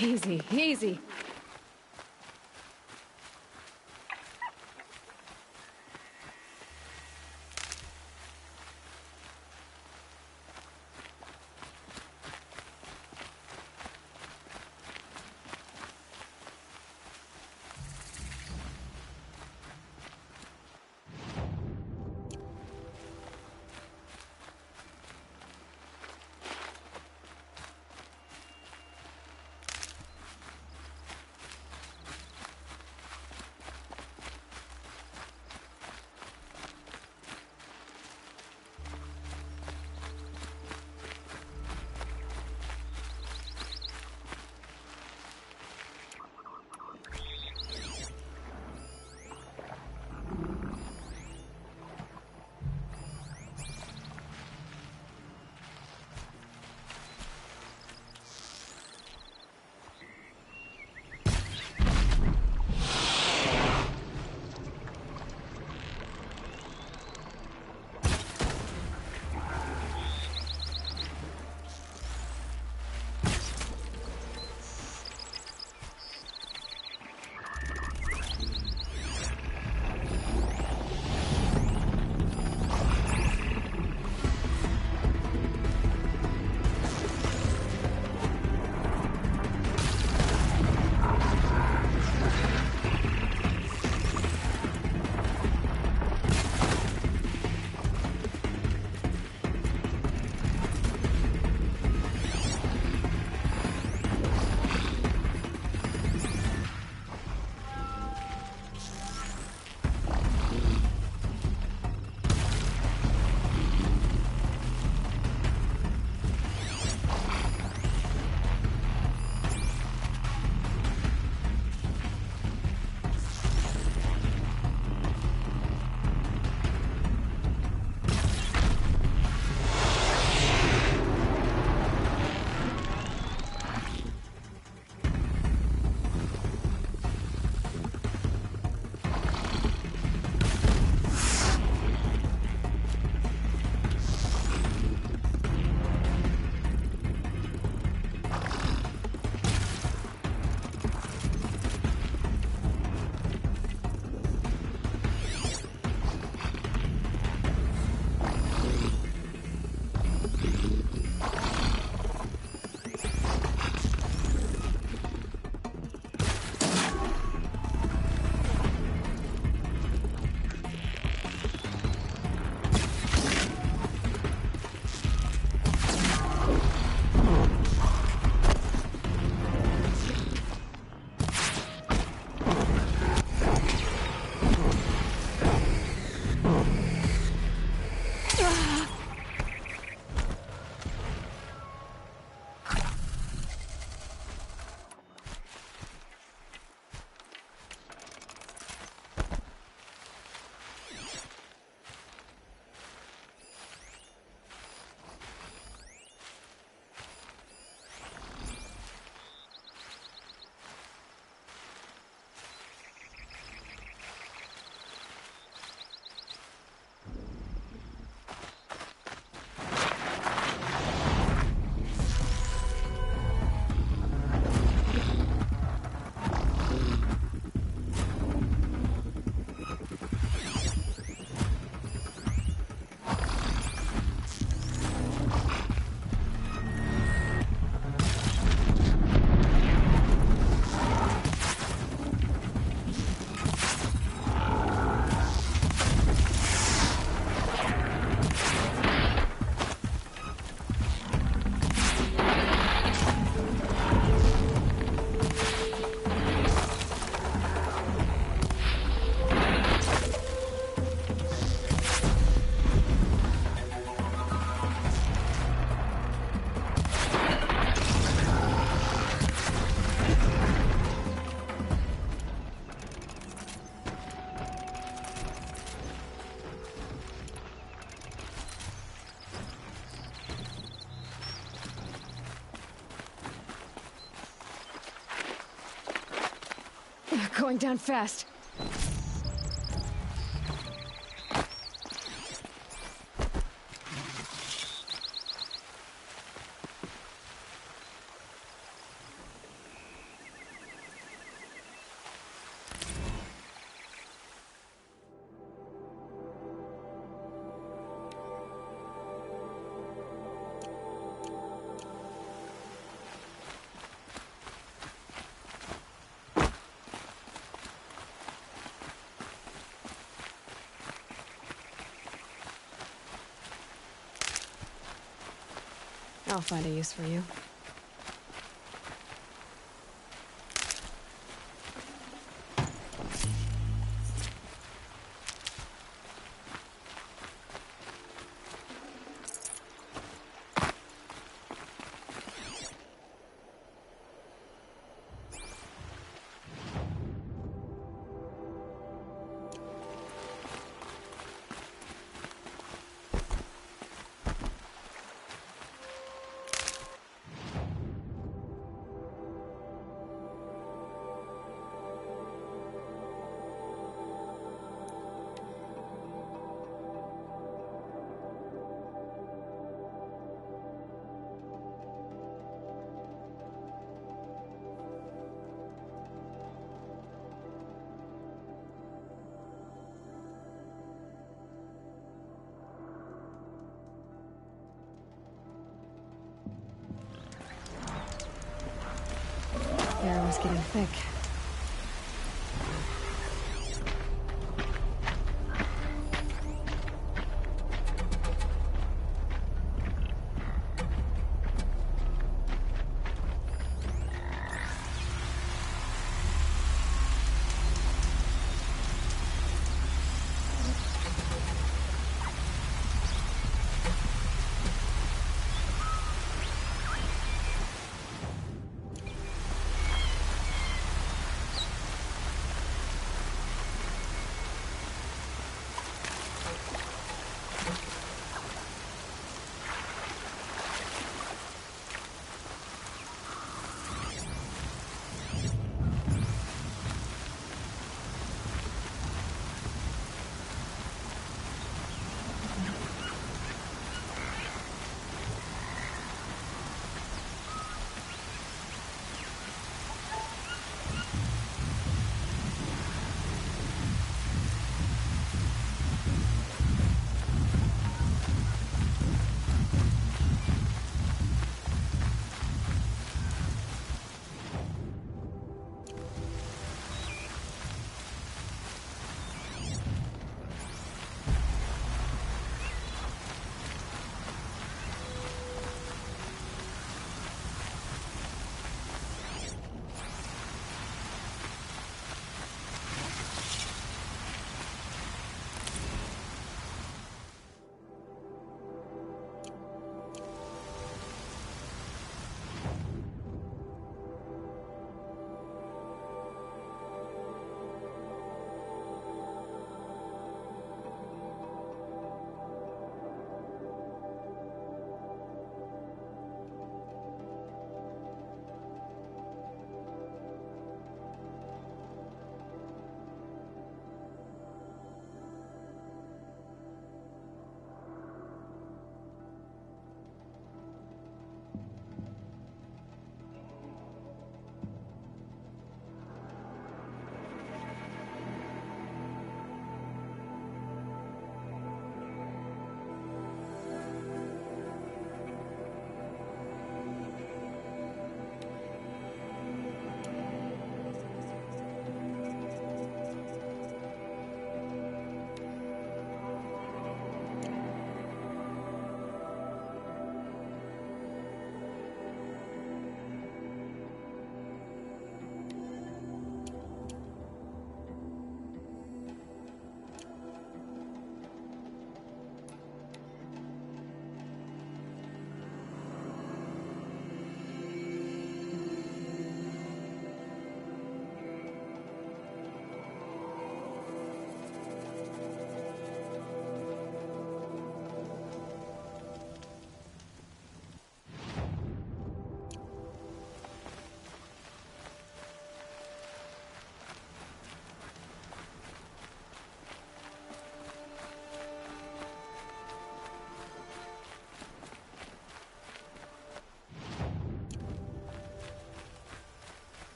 Easy, easy. Going down fast. I'll find a use for you. The air was getting thick.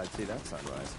I'd see that sunrise.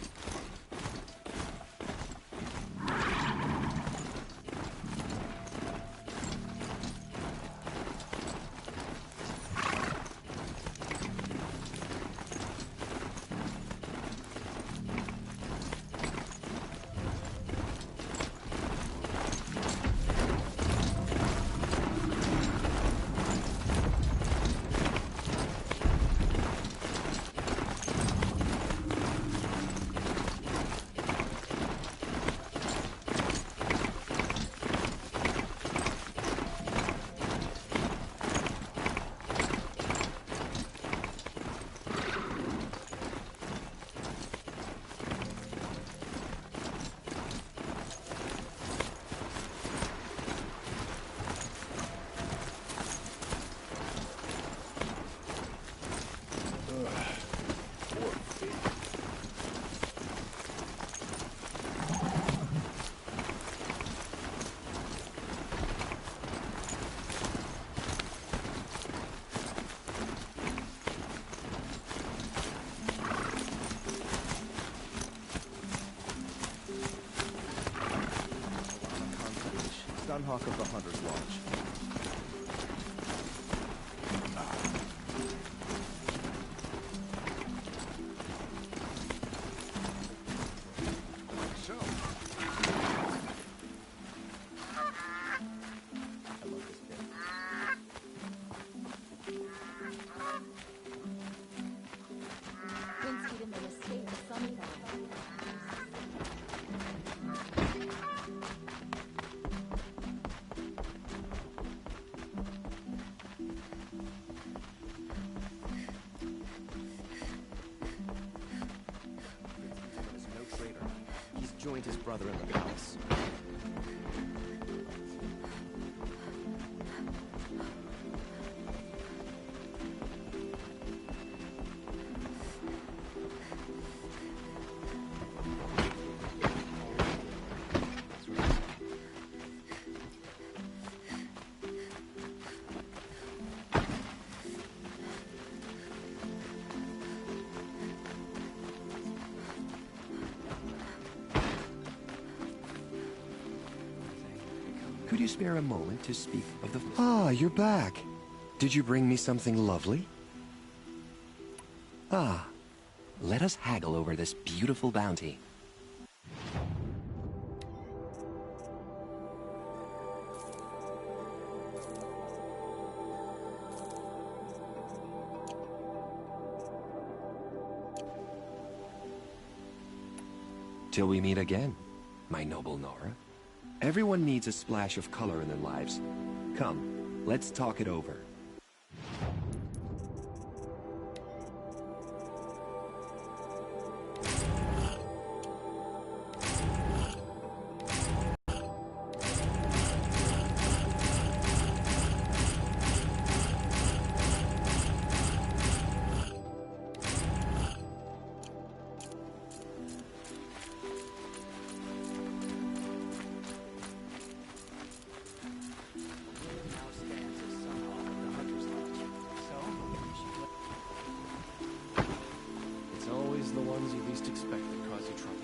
Dunhawk of the Hunter's Lodge. So. I love this bit. Winspeed in the estate of Sunnyvale. Joined his brother in the palace. Could you spare a moment to speak of the... Ah, you're back. Did you bring me something lovely? Ah, let us haggle over this beautiful bounty. Till we meet again, my noble Nora. Everyone needs a splash of color in their lives. Come, let's talk it over. The ones you least expect that cause you trouble.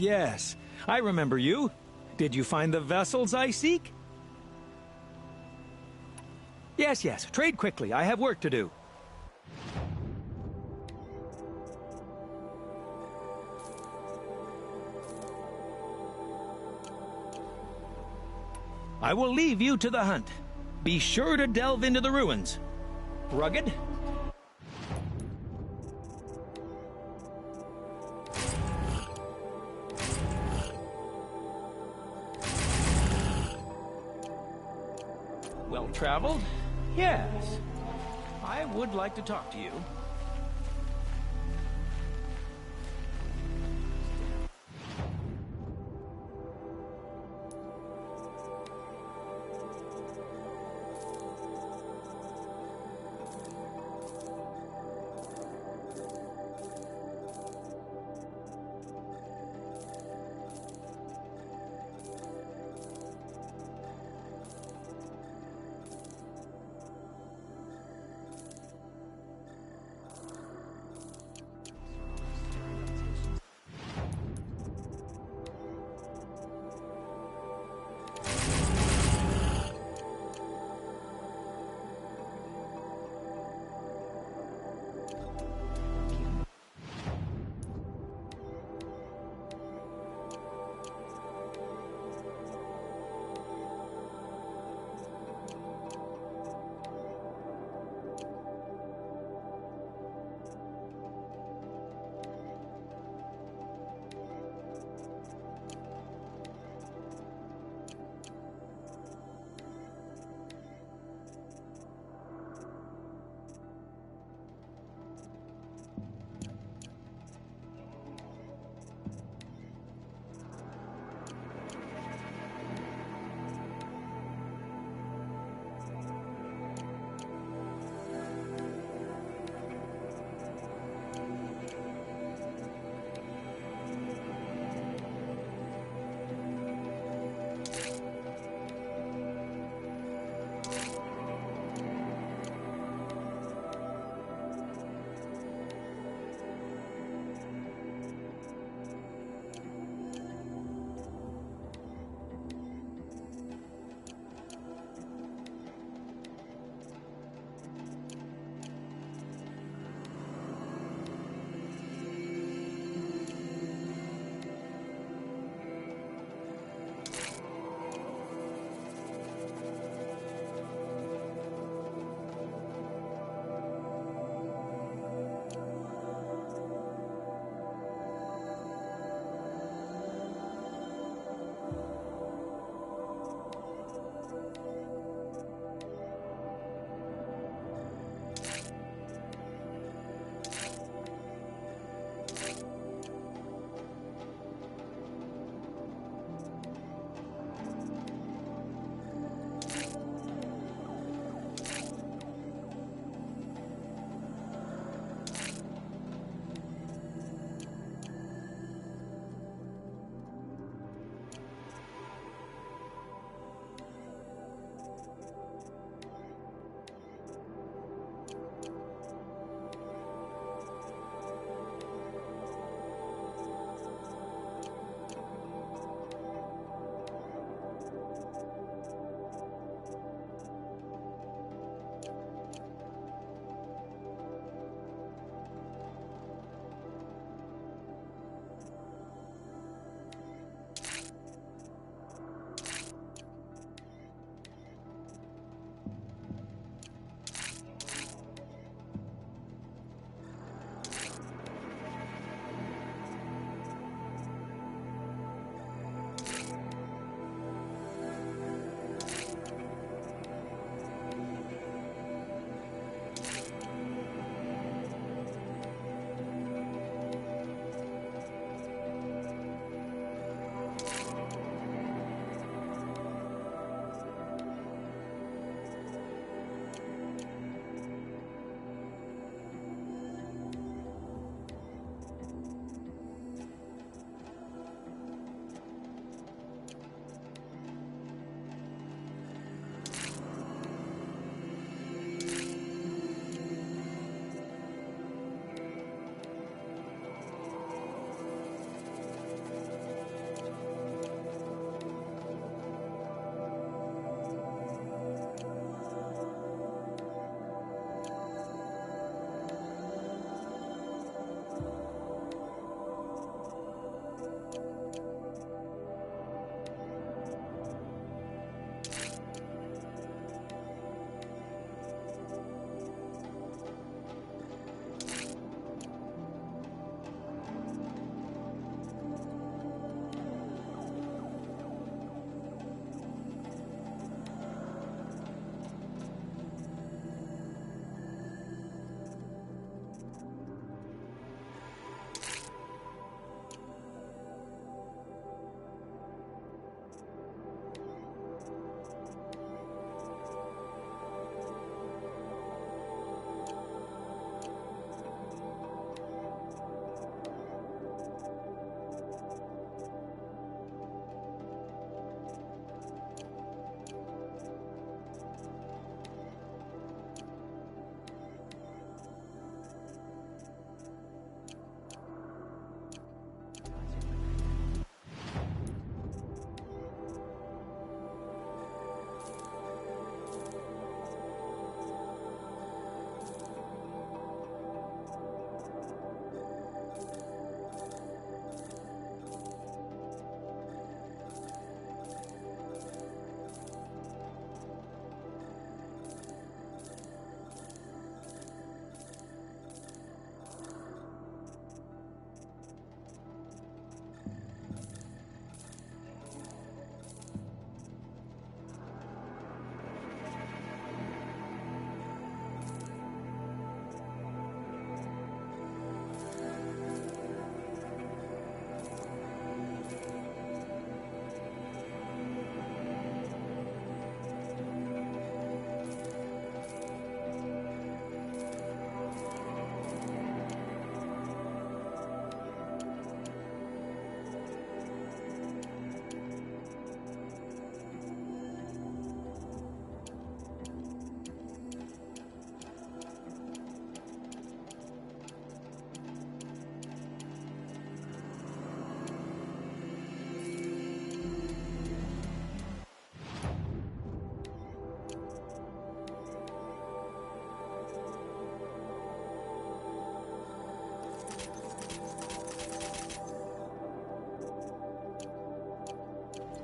Yes, I remember you. Did you find the vessels I seek? Yes, yes. Trade quickly. I have work to do. I will leave you to the hunt. Be sure to delve into the ruins. Rugged? Well traveled? Yes. I would like to talk to you.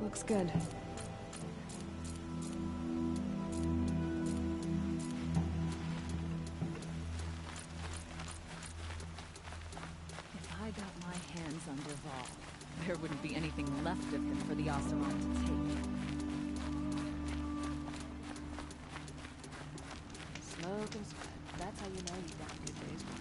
Looks good. If I got my hands on Dervahl, there wouldn't be anything left of him for the Oseram to take. Smoke and sweat. That's how you know you got a good day's work.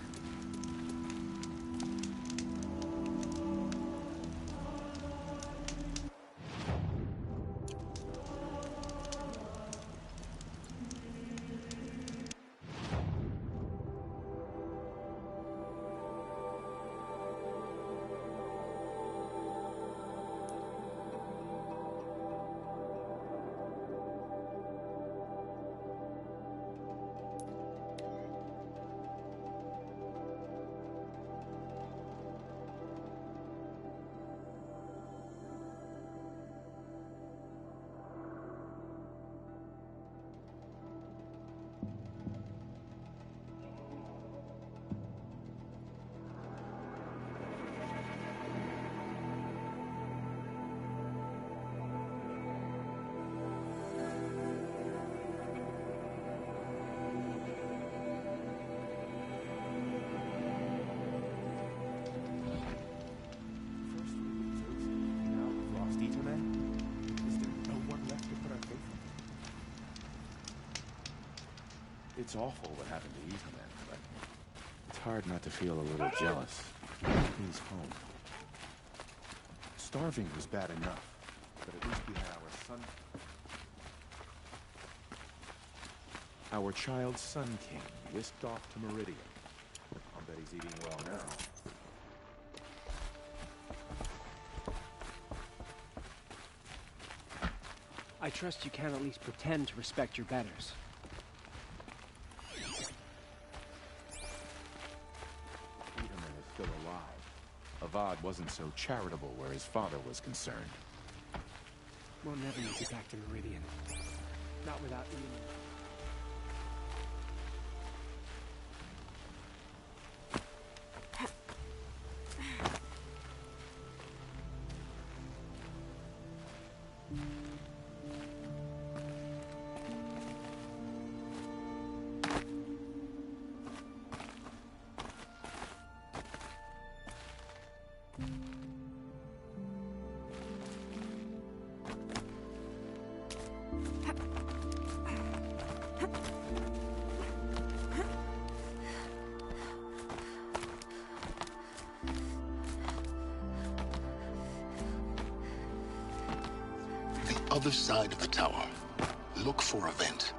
It's awful what happened to Etherman, but it's hard not to feel a little jealous. He's home. Starving was bad enough, but at least we had our son. Our child's Sun King whisked off to Meridian. I'll bet he's eating well now. I trust you can at least pretend to respect your betters. Etherman is still alive. Avad wasn't so charitable where his father was concerned. We'll never make it back to Meridian. Not without Ethan. Other side of the tower. Look for a vent.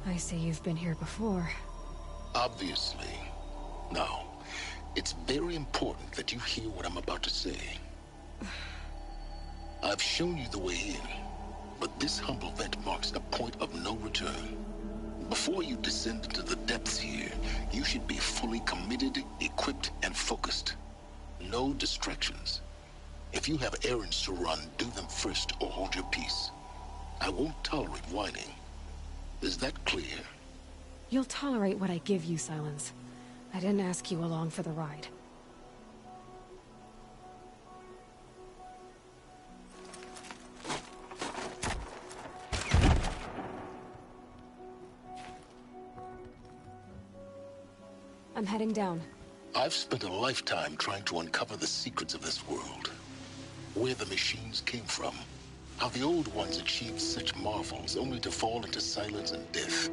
I see you've been here before. Obviously. Now, it's very important that you hear what I'm about to say. I've shown you the way in, but this humble vent marks a point of no return. Before you descend into the depths here, you should be fully committed, equipped, and focused. No distractions. If you have errands to run, do them first or hold your peace. I won't tolerate whining. Is that clear? You'll tolerate what I give you, Silence. I didn't ask you along for the ride. I'm heading down. I've spent a lifetime trying to uncover the secrets of this world. Where the machines came from. How the old ones achieved such marvels only to fall into silence and death.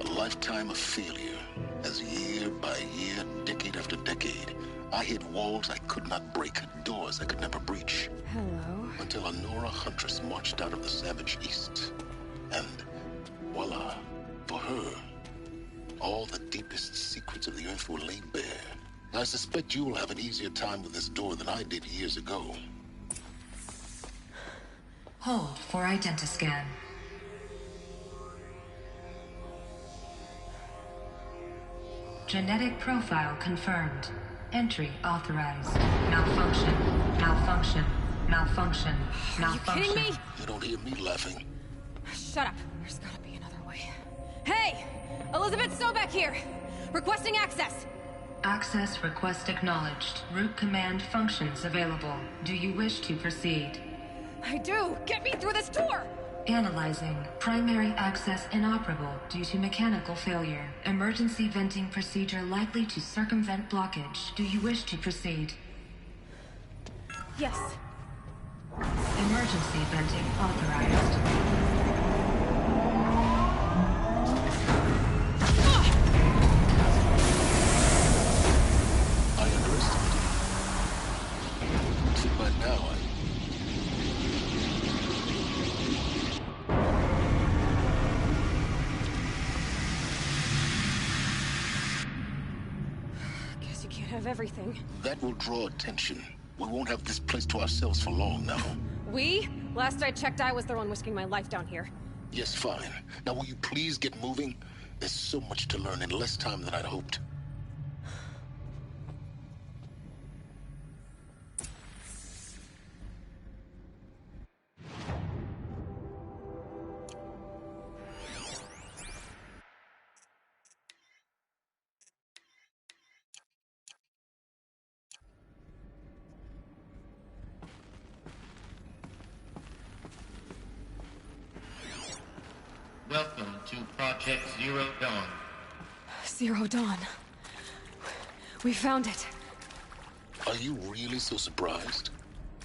A lifetime of failure, as year by year, decade after decade, I hit walls I could not break, doors I could never breach. Hello. Until a Nora huntress marched out of the savage east. And voila, for her, all the deepest secrets of the earth were laid bare. I suspect you'll have an easier time with this door than I did years ago. Hold for identiscan. Genetic profile confirmed. Entry authorized. Malfunction. Malfunction. Malfunction. Malfunction. Are you kidding me? You don't hear me laughing. Shut up. There's gotta be another way. Hey! Elizabeth Sobek here! Requesting access! Access request acknowledged. Root command functions available. Do you wish to proceed? I do! Get me through this door! Analyzing. Primary access inoperable due to mechanical failure. Emergency venting procedure likely to circumvent blockage. Do you wish to proceed? Yes. Emergency venting authorized. I underestimated you. See, by now, Guess you can't have everything. that will draw attention. We won't have this place to ourselves for long now. We? Last I checked, I was the one risking my life down here. Yes, fine. Now will you please get moving? There's so much to learn in less time than I'd hoped. Welcome to Project Zero Dawn. Zero Dawn. We found it. Are you really so surprised?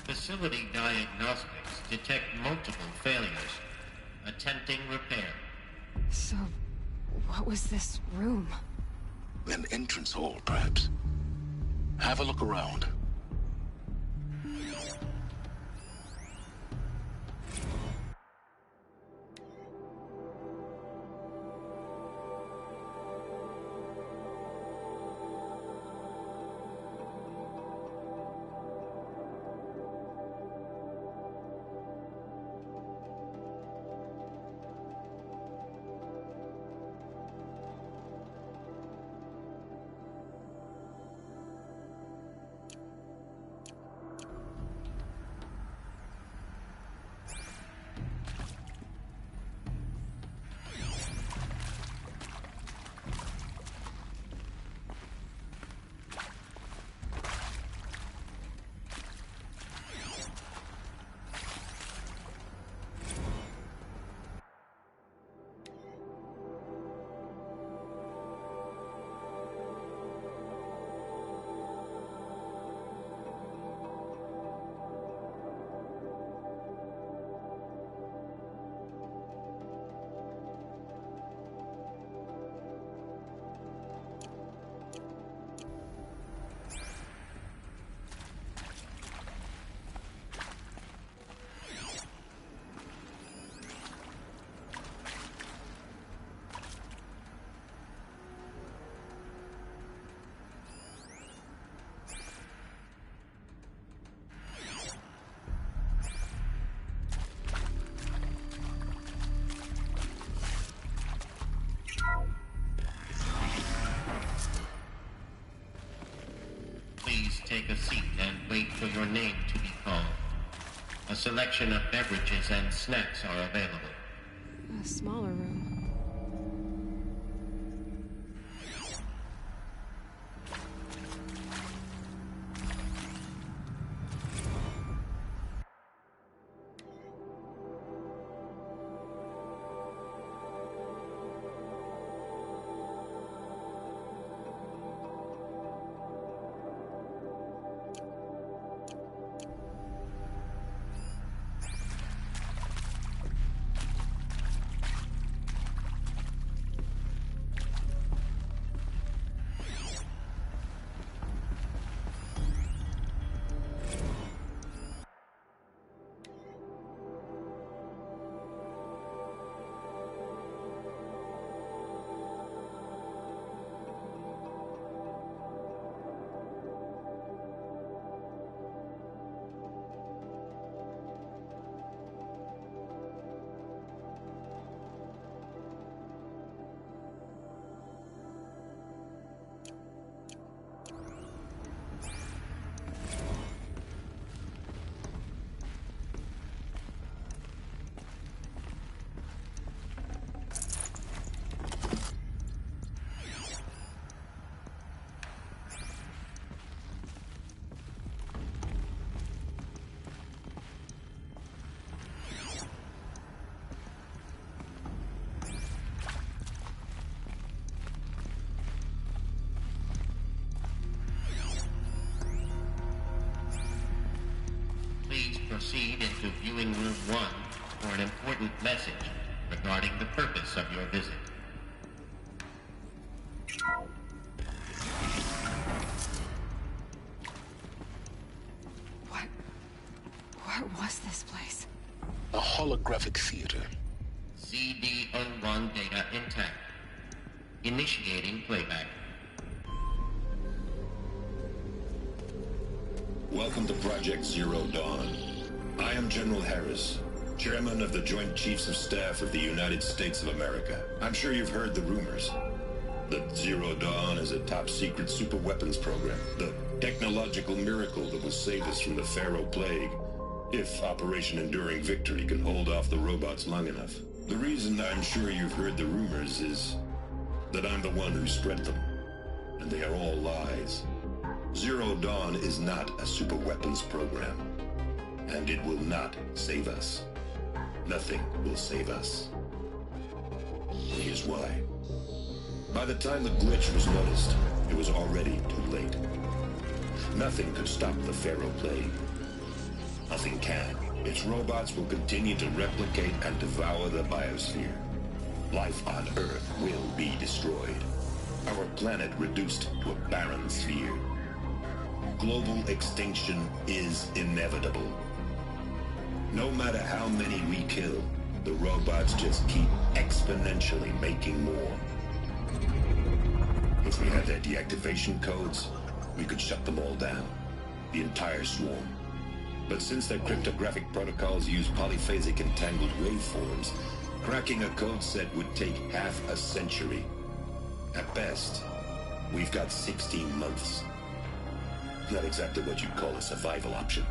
Facility diagnostics detect multiple failures. Attempting repair. So, what was this room? An entrance hall, perhaps. Have a look around. your name to be called. A selection of beverages and snacks are available. A smaller room. Please proceed into viewing room 1 for an important message regarding the purpose of your visit. What was this place? A holographic theater. CD01 data intact. Initiating playback. Welcome to Project Zero Dawn. I am General Harris, Chairman of the Joint Chiefs of Staff of the United States of America. I'm sure you've heard the rumors that Zero Dawn is a top-secret superweapons program, the technological miracle that will save us from the Pharaoh Plague, if Operation Enduring Victory can hold off the robots long enough. The reason I'm sure you've heard the rumors is that I'm the one who spread them, and they are all lies. Zero Dawn is not a superweapons program, and it will not save us. Nothing will save us. Here's why. By the time the glitch was noticed, it was already too late. Nothing could stop the Pharaoh Plague. Nothing can. Its robots will continue to replicate and devour the biosphere. Life on Earth will be destroyed. Our planet reduced to a barren sphere. Global extinction is inevitable. No matter how many we kill, the robots just keep exponentially making more. If we had their deactivation codes, we could shut them all down. The entire swarm. But since their cryptographic protocols use polyphasic entangled waveforms, cracking a code set would take half a century. At best, we've got 16 months. Not exactly what you'd call a survival option.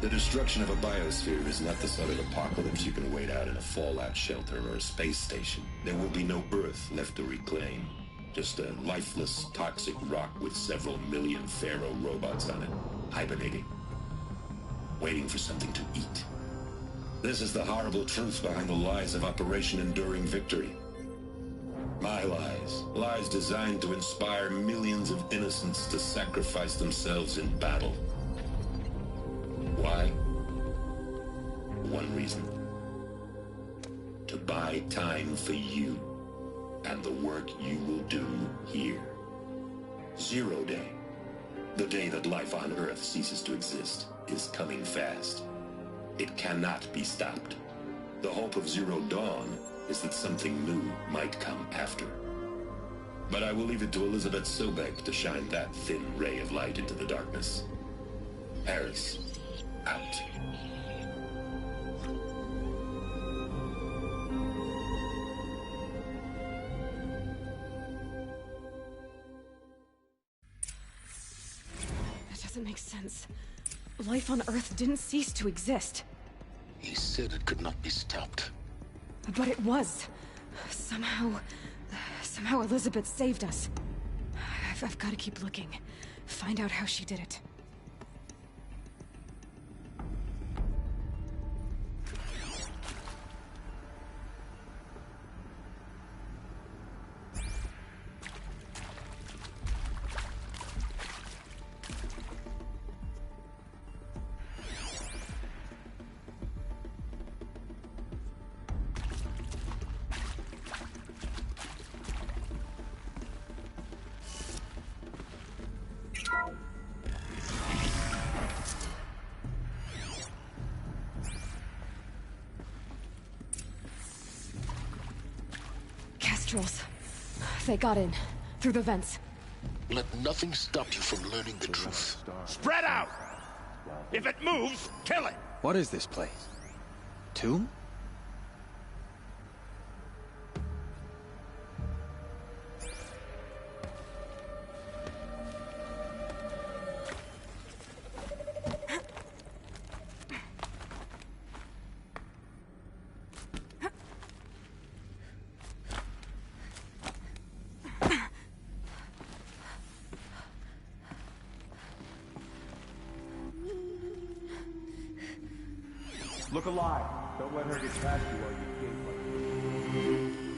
The destruction of a biosphere is not the sort of apocalypse you can wait out in a fallout shelter or a space station. There will be no Earth left to reclaim. Just a lifeless, toxic rock with several million Pharaoh robots on it, hibernating, waiting for something to eat. This is the horrible truth behind the lies of Operation Enduring Victory. My lies. Lies designed to inspire millions of innocents to sacrifice themselves in battle. Why? One reason. To buy time for you and the work you will do here. Zero Day, the day that life on Earth ceases to exist, is coming fast. It cannot be stopped. The hope of Zero Dawn is that something new might come after. But I will leave it to Elizabeth Sobek to shine that thin ray of light into the darkness. Harris, out. That doesn't make sense. life on Earth didn't cease to exist. He said it could not be stopped. But it was. Somehow Elizabeth saved us. I've got to keep looking. Find out how she did it. Kestrels. They got in. Through the vents. Let nothing stop you from learning the truth. Spread out! If it moves, kill it! What is this place? Tomb? Look alive. Don't let her get past you while you escape.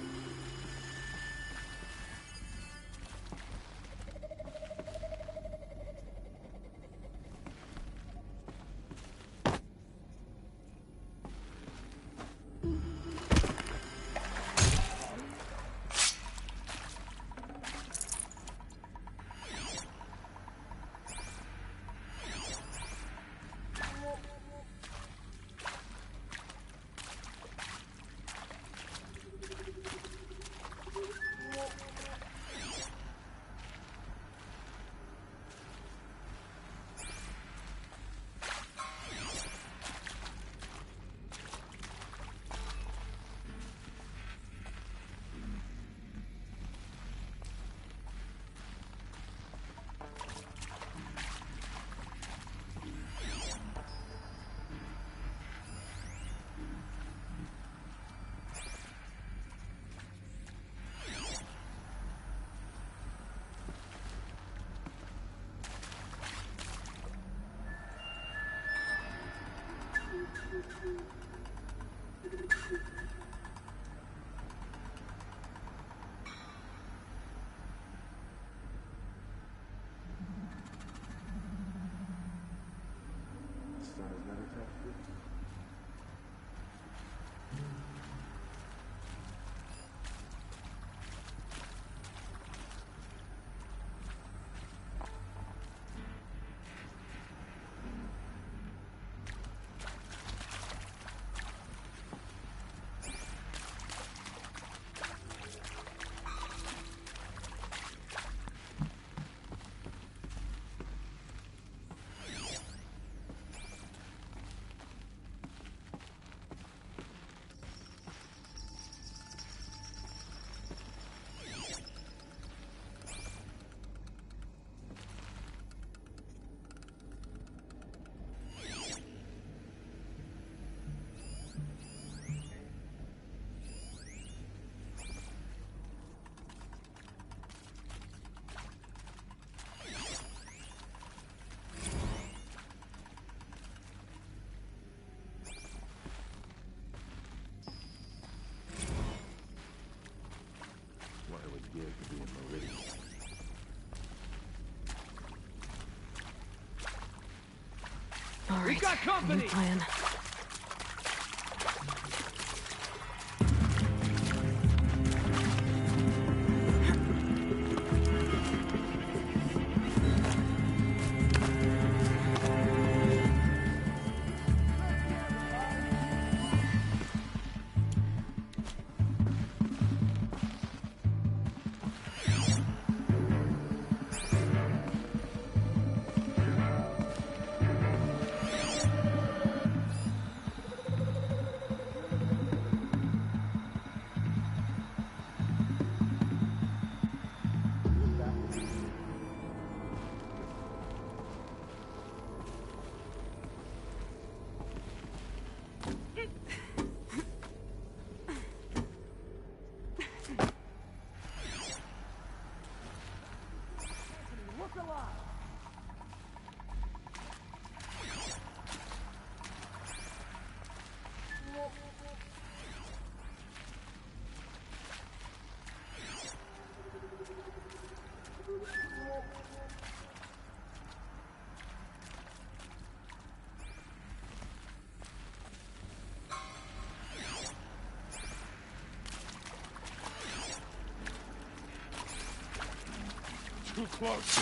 All right, We've got company. new plan. Too close.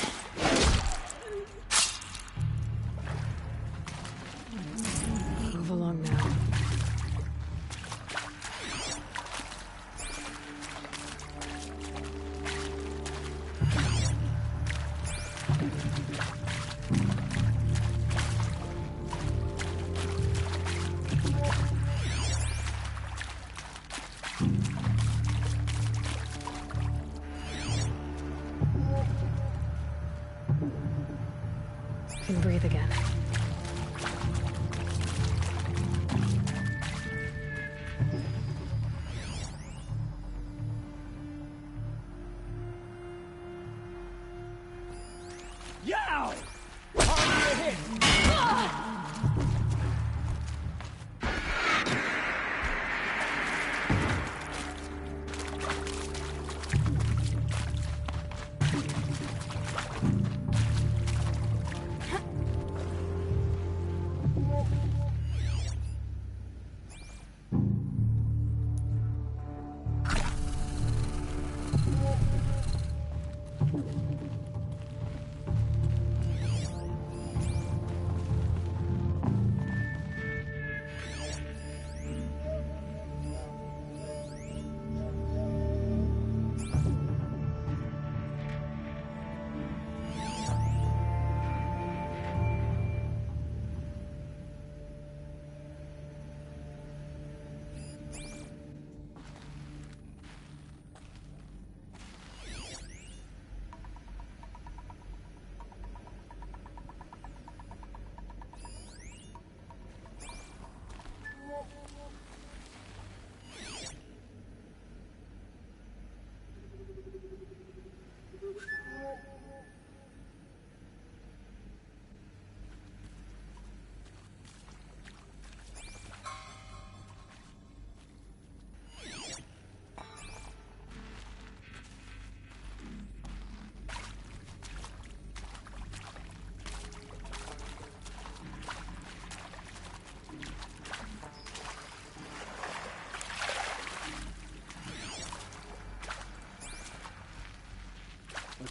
Move along now. Can breathe again. Yow! Harder hit!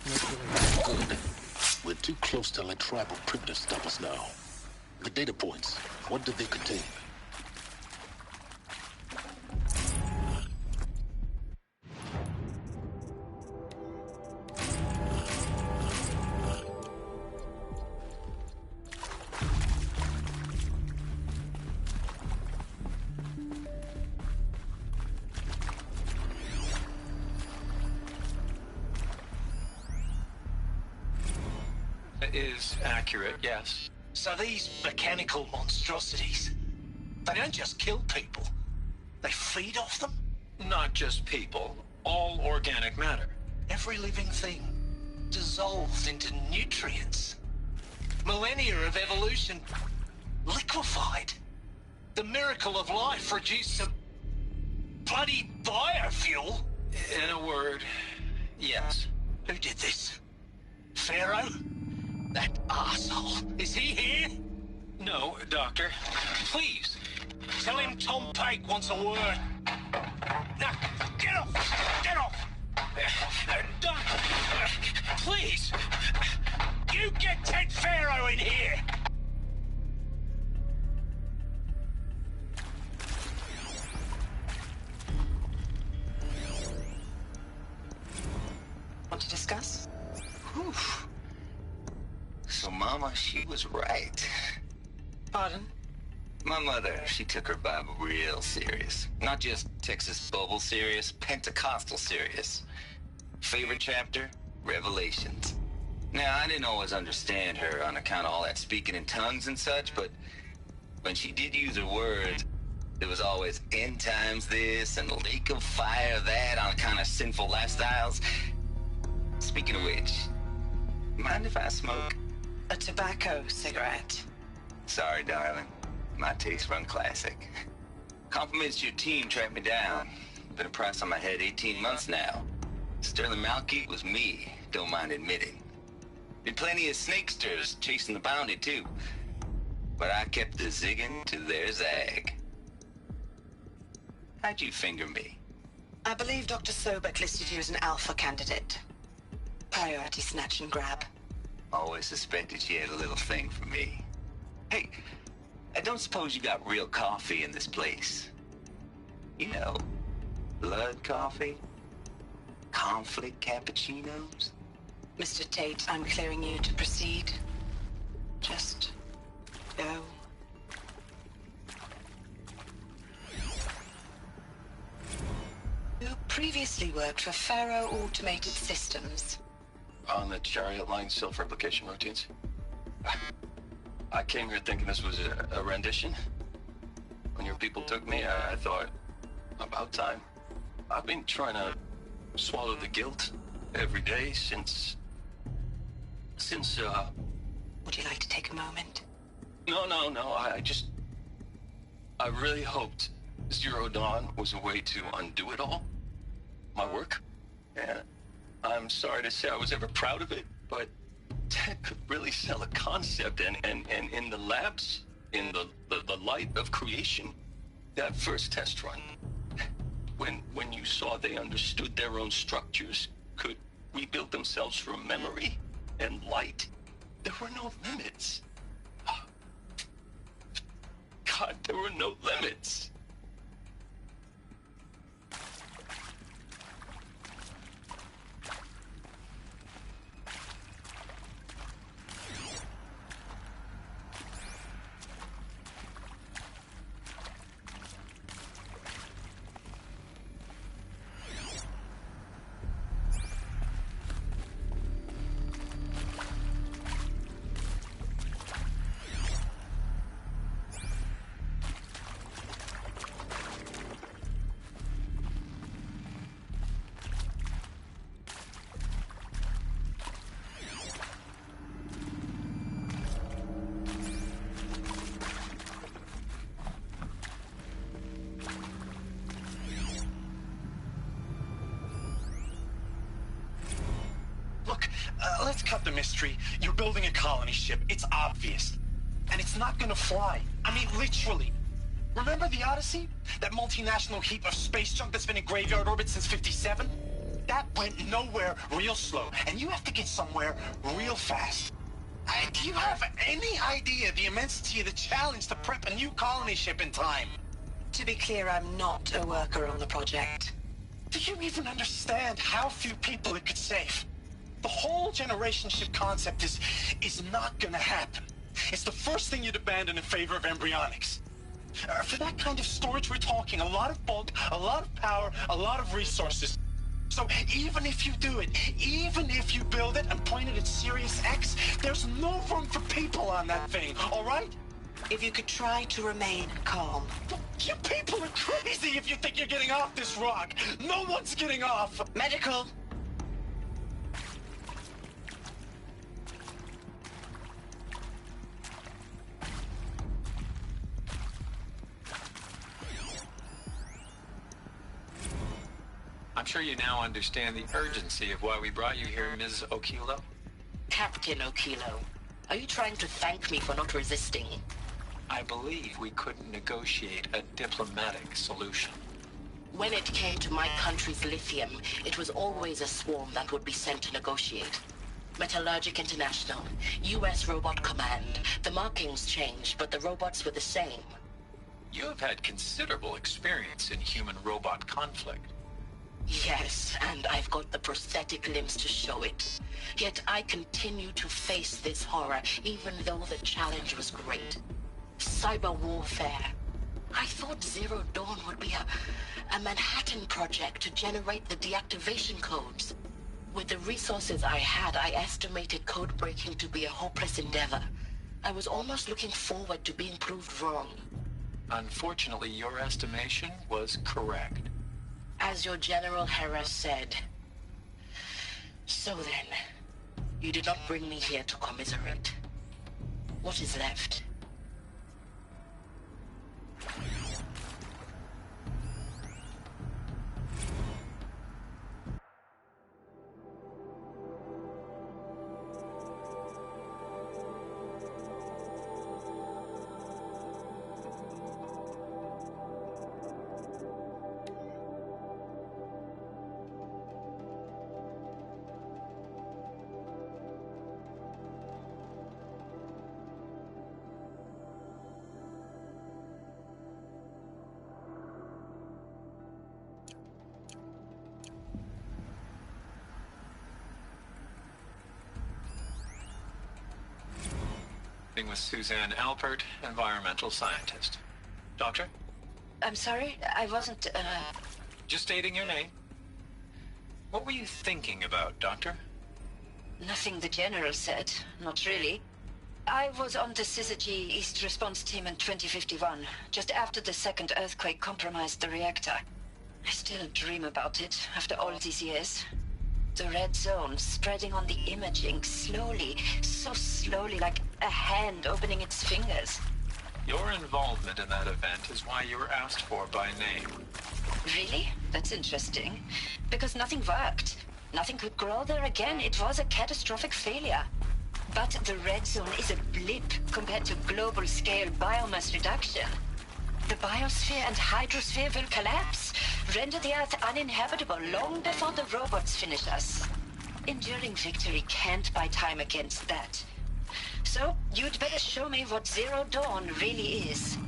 Good. We're too close to let tribal primitives stop us now. The data points, what do they contain? Is accurate, yes. So these mechanical monstrosities, they don't just kill people, they feed off them? Not just people, all organic matter. Every living thing dissolved into nutrients. Millennia of evolution liquefied. The miracle of life reduced to bloody biofuel. In a word, yes. Who did this? Pharaoh? That asshole. Is he here? No, Doctor. Please, tell him Tom Pake wants a word. Now, get off! Get off! Doctor, please! You get Ted Pharaoh in here! Want to discuss? Whew. So Mama, she was right. Pardon? My mother, she took her Bible real serious. Not just Texas Bubble serious, Pentecostal serious. Favorite chapter? Revelations. Now, I didn't always understand her on account of all that speaking in tongues and such, but when she did use her words, there was always end times this and lake of fire that on account of sinful lifestyles. Speaking of which, mind if I smoke? A tobacco cigarette. Sorry, darling. My taste run classic. Compliments to your team tracked me down. Been a price on my head 18 months now. Sterling Malkeet was me, don't mind admitting. Been plenty of snakesters chasing the bounty, too. But I kept the zigging to their zag. How'd you finger me? I believe Dr. Sobek listed you as an alpha candidate. priority snatch and grab. Always suspected she had a little thing for me. Hey, I don't suppose you got real coffee in this place? You know, blood coffee? Conflict cappuccinos? Mr. Tate, I'm clearing you to proceed. Just go. You previously worked for Faro Automated Systems. On the Chariot Line self-replication routines? I came here thinking this was a rendition. When your people took me, I thought, about time. I've been trying to swallow the guilt every day since... Would you like to take a moment? No, I really hoped Zero Dawn was a way to undo it all. My work. And I'm sorry to say I was ever proud of it, but Ted could really sell a concept, and in the labs, in the light of creation, that first test run, when you saw they understood their own structures, could rebuild themselves from memory and light, there were no limits. God, there were no limits. Let's cut the mystery. You're building a colony ship. It's obvious. And it's not gonna fly. I mean, literally. Remember the Odyssey? That multinational heap of space junk that's been in graveyard orbit since '57? That went nowhere real slow. And you have to get somewhere real fast. Do you have any idea the immensity of the challenge to prep a new colony ship in time? To be clear, I'm not a worker on the project. Do you even understand how few people it could save? The whole generation ship concept is not gonna happen. It's the first thing you'd abandon in favor of embryonics. For that kind of storage, we're talking a lot of bulk, a lot of power, a lot of resources. So even if you do it, even if you build it and point it at Sirius X, there's no room for people on that thing, all right? If you could try to remain calm. You people are crazy if you think you're getting off this rock. No one's getting off. Medical. I'm sure you now understand the urgency of why we brought you here, Ms. Okilo. Captain Okilo, are you trying to thank me for not resisting? I believe we couldn't negotiate a diplomatic solution. When it came to my country's lithium, it was always a swarm that would be sent to negotiate. Metallurgic International, US Robot Command. The markings changed, but the robots were the same. You have had considerable experience in human-robot conflict. Yes, and I've got the prosthetic limbs to show it. Yet I continue to face this horror, even though the challenge was great. Cyber warfare. I thought Zero Dawn would be a Manhattan project to generate the deactivation codes. With the resources I had, I estimated code breaking to be a hopeless endeavor. I was almost looking forward to being proved wrong. Unfortunately, your estimation was correct. As your General Harris said. So then, you did not bring me here to commiserate. What is left? Speaking with Suzanne Alpert, environmental scientist. Doctor? I'm sorry, I wasn't, Just stating your name. What were you thinking about, Doctor? Nothing the General said. Not really. I was on the Syzygy East Response Team in 2051, just after the second earthquake compromised the reactor. I still dream about it, after all these years. The red zone spreading on the imaging, slowly, so slowly, like a hand opening its fingers. Your involvement in that event is why you were asked for by name. Really? That's interesting. Because nothing worked. Nothing could grow there again. It was a catastrophic failure. But the red zone is a blip compared to global-scale biomass reduction. The biosphere and hydrosphere will collapse, render the Earth uninhabitable long before the robots finish us. Enduring victory can't buy time against that. So, you'd better show me what Zero Dawn really is.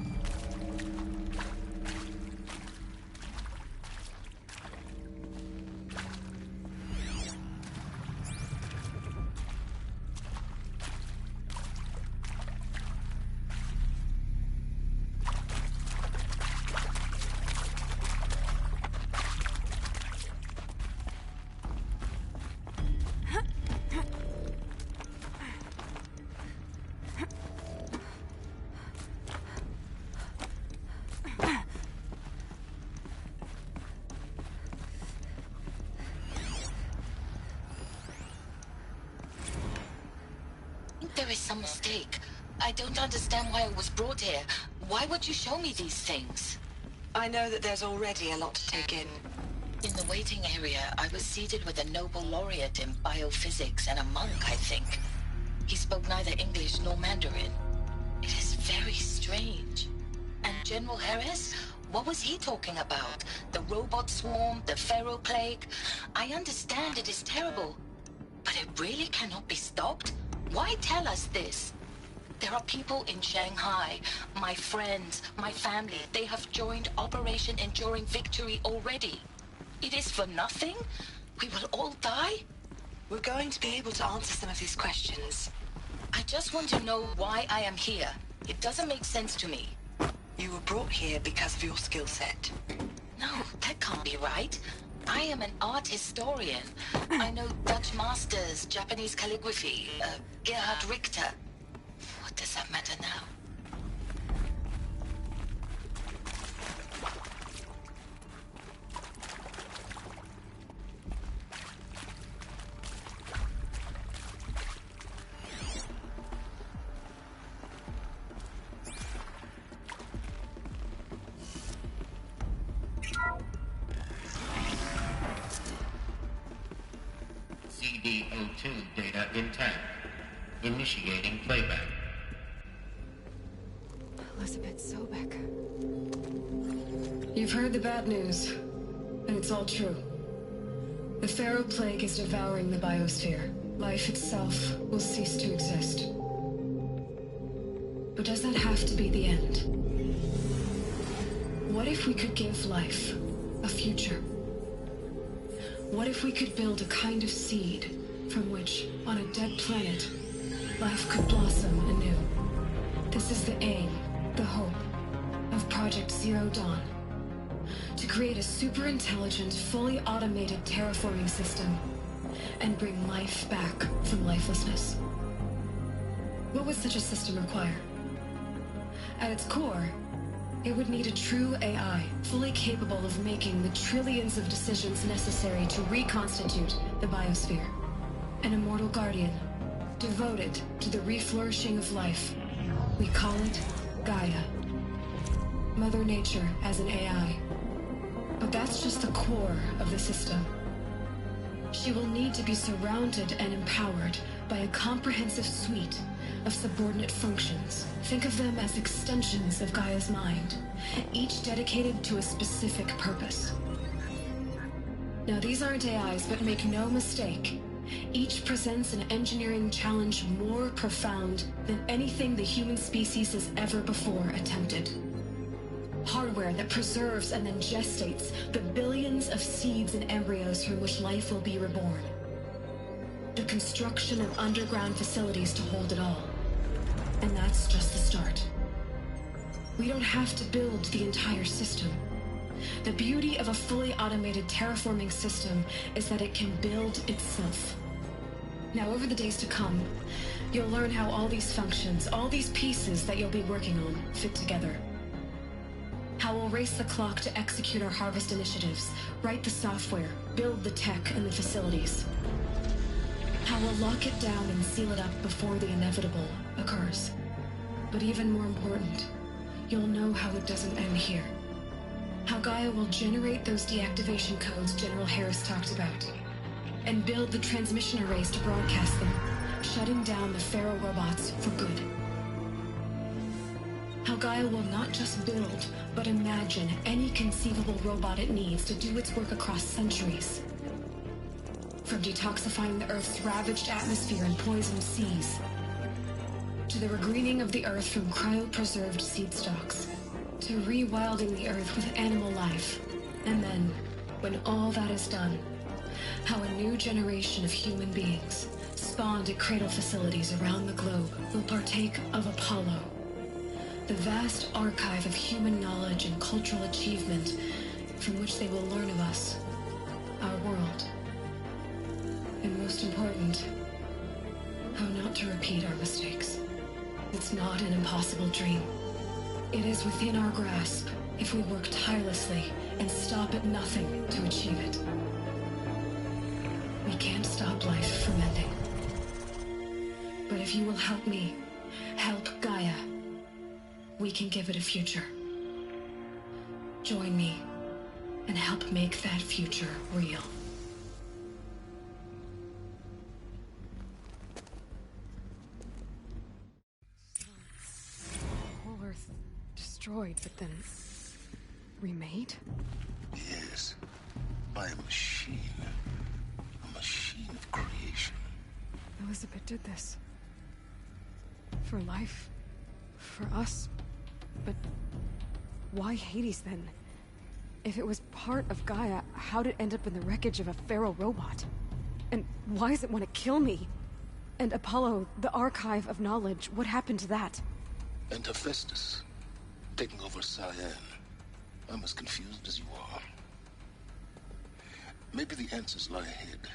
There is some mistake. I don't understand why I was brought here. Why would you show me these things? I know that there's already a lot to take in. In the waiting area, I was seated with a Nobel laureate in biophysics and a monk, I think. He spoke neither English nor Mandarin. It is very strange. And General Harris? What was he talking about? The robot swarm, the Pharaoh plague? I understand it is terrible, but it really cannot be stopped? Why tell us this? There are people in Shanghai, my friends, my family. They have joined Operation Enduring Victory already. It is for nothing? We will all die? We're going to be able to answer some of these questions. I just want to know why I am here. It doesn't make sense to me. You were brought here because of your skill set. No, that can't be right. I am an art historian. I know Dutch masters, Japanese calligraphy, Gerhard Richter. What does that matter now? CD02 data intact. Initiating playback. Elizabeth Sobek. You've heard the bad news, and it's all true. The Pharaoh plague is devouring the biosphere. Life itself will cease to exist. But does that have to be the end? What if we could give life a future? What if we could build a kind of seed from which, on a dead planet, life could blossom anew? This is the aim, the hope, of Project Zero Dawn. To create a super-intelligent, fully automated terraforming system and bring life back from lifelessness. What would such a system require? At its core, it would need a true AI, fully capable of making the trillions of decisions necessary to reconstitute the biosphere. An immortal guardian, devoted to the reflourishing of life. We call it Gaia. Mother Nature as an AI. But that's just the core of the system. She will need to be surrounded and empowered by a comprehensive suite of subordinate functions. Think of them as extensions of Gaia's mind, each dedicated to a specific purpose. Now, these aren't AIs, but make no mistake, each presents an engineering challenge more profound than anything the human species has ever before attempted. Hardware that preserves and then gestates the billions of seeds and embryos from which life will be reborn. The construction of underground facilities to hold it all. And that's just the start. We don't have to build the entire system. The beauty of a fully automated terraforming system is that it can build itself. Now, over the days to come, you'll learn how all these functions, all these pieces that you'll be working on, fit together. How we'll race the clock to execute our harvest initiatives, write the software, build the tech and the facilities. How we'll lock it down and seal it up before the inevitable occurs. But even more important, you'll know how it doesn't end here. How Gaia will generate those deactivation codes General Harris talked about, and build the transmission arrays to broadcast them, shutting down the Pharaoh robots for good. How Gaia will not just build, but imagine any conceivable robot it needs to do its work across centuries. From detoxifying the Earth's ravaged atmosphere and poisoned seas, to the regreening of the Earth from cryopreserved seed stalks, to rewilding the Earth with animal life. And then, when all that is done, how a new generation of human beings, spawned at cradle facilities around the globe, will partake of Apollo, the vast archive of human knowledge and cultural achievement from which they will learn of us, our world. And most important, how not to repeat our mistakes. It's not an impossible dream. It is within our grasp if we work tirelessly and stop at nothing to achieve it. We can't stop life from ending. But if you will help me, help Gaia, we can give it a future. Join me and help make that future real. Whole Earth destroyed, but then remade? Yes, by a machine. A machine of creation. Elizabeth did this. For life. For us. But why Hades then? If it was part of Gaia, how'd it end up in the wreckage of a Pharaoh robot? And why does it want to kill me? And Apollo, the archive of knowledge, what happened to that? And Hephaestus, taking over Cyan. I'm as confused as you are. Maybe the answers lie ahead.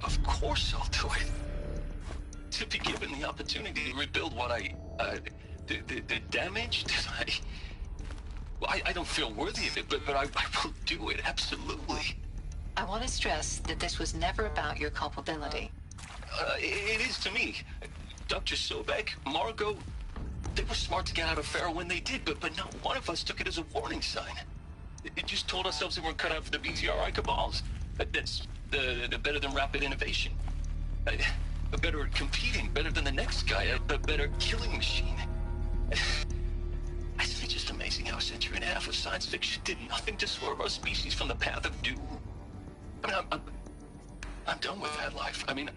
Of course I'll do it. To be given the opportunity to rebuild what the damage that I don't feel worthy of it, but I will do it, absolutely. I want to stress that this was never about your culpability. It is to me. Dr. Sobek, Margot, they were smart to get out of Pharaoh when they did, but not one of us took it as a warning sign. It just told ourselves we weren't cut out for the BTRI cabals. That's better than rapid innovation. Better at competing, better than the next guy, a better killing machine. It's just amazing how a century and a half of science fiction did nothing to swerve our species from the path of doom. I mean, I'm done with that life. I mean,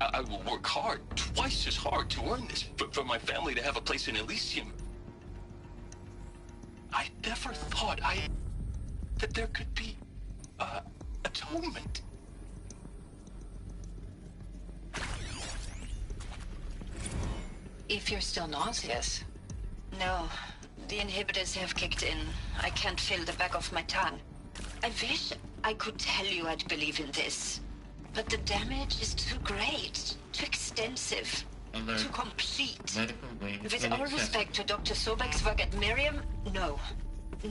I will work hard, twice as hard, to earn this, for my family to have a place in Elysium. I never thought that there could be atonement. If you're still nauseous. No, the inhibitors have kicked in. I can't feel the back of my tongue. I wish I could tell you I'd believe in this. But the damage is too great, too extensive, too complete. With all respect to Dr. Sobek's work at Miriam, no.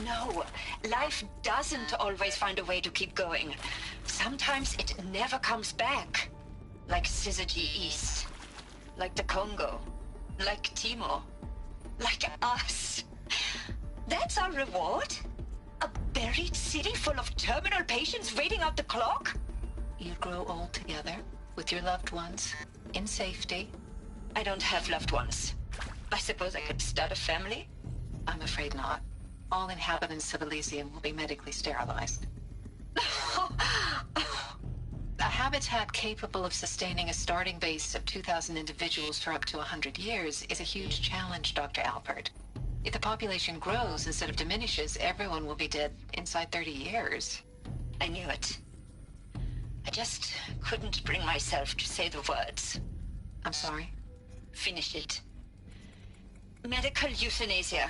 No, life doesn't always find a way to keep going. Sometimes it never comes back. Like Syzygy East. Like the Congo. Like Timo. Like us. That's our reward? A buried city full of terminal patients waiting out the clock? You grow old together, with your loved ones, in safety. I don't have loved ones. I suppose I could start a family? I'm afraid not. All inhabitants of Elysium will be medically sterilized. A habitat capable of sustaining a starting base of 2,000 individuals for up to 100 years is a huge challenge, Dr. Alpert. If the population grows instead of diminishes, everyone will be dead inside 30 years. I knew it. I just couldn't bring myself to say the words. I'm sorry? Finish it. Medical euthanasia.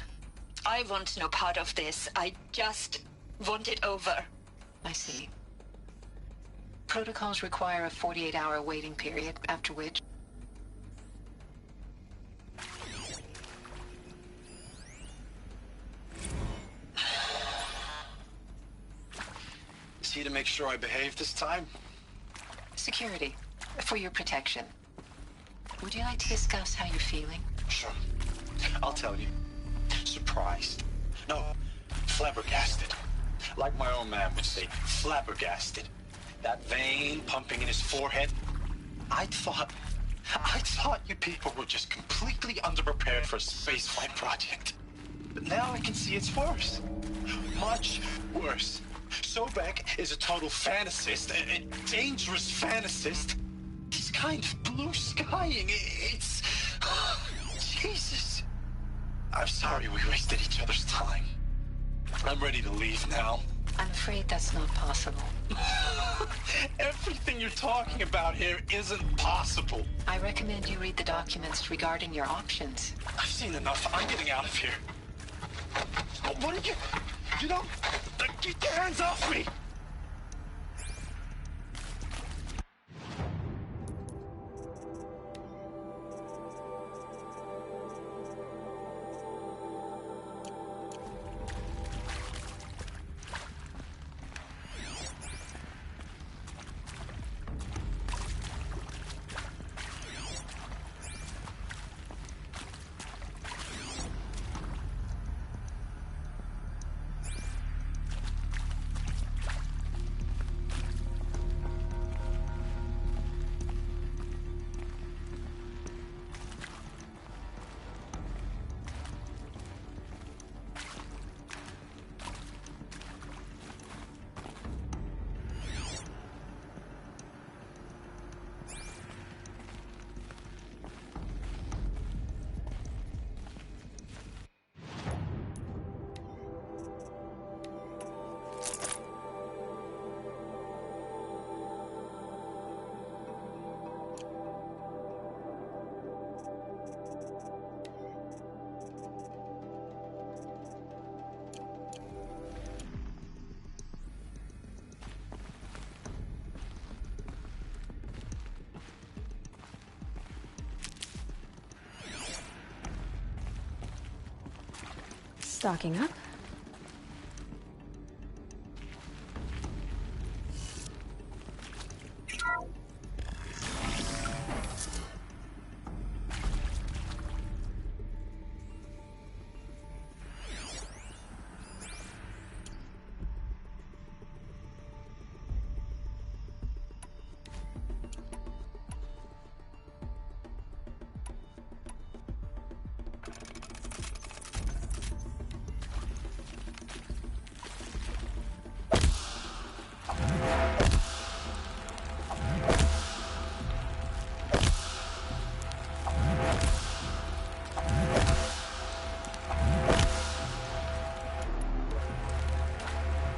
I want no part of this. I just want it over. I see. Protocols require a 48-hour waiting period, after which... See to make sure I behave this time? Security. For your protection. Would you like to discuss how you're feeling? Sure. I'll tell you. Surprised. No, flabbergasted. Like my own man would say, flabbergasted. That vein pumping in his forehead. I thought you people were just completely underprepared for a spaceflight project. But now I can see it's worse. Much worse. Sobek is a total fantasist, a dangerous fantasist. He's kind of blue skying. It's... Jesus. I'm sorry we wasted each other's time. I'm ready to leave now. I'm afraid that's not possible. Everything you're talking about here isn't possible. I recommend you read the documents regarding your options. I've seen enough. I'm getting out of here. What are you... You don't... Get your hands off me! Stocking up.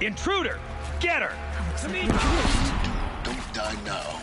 Intruder! Get her! Don't die now.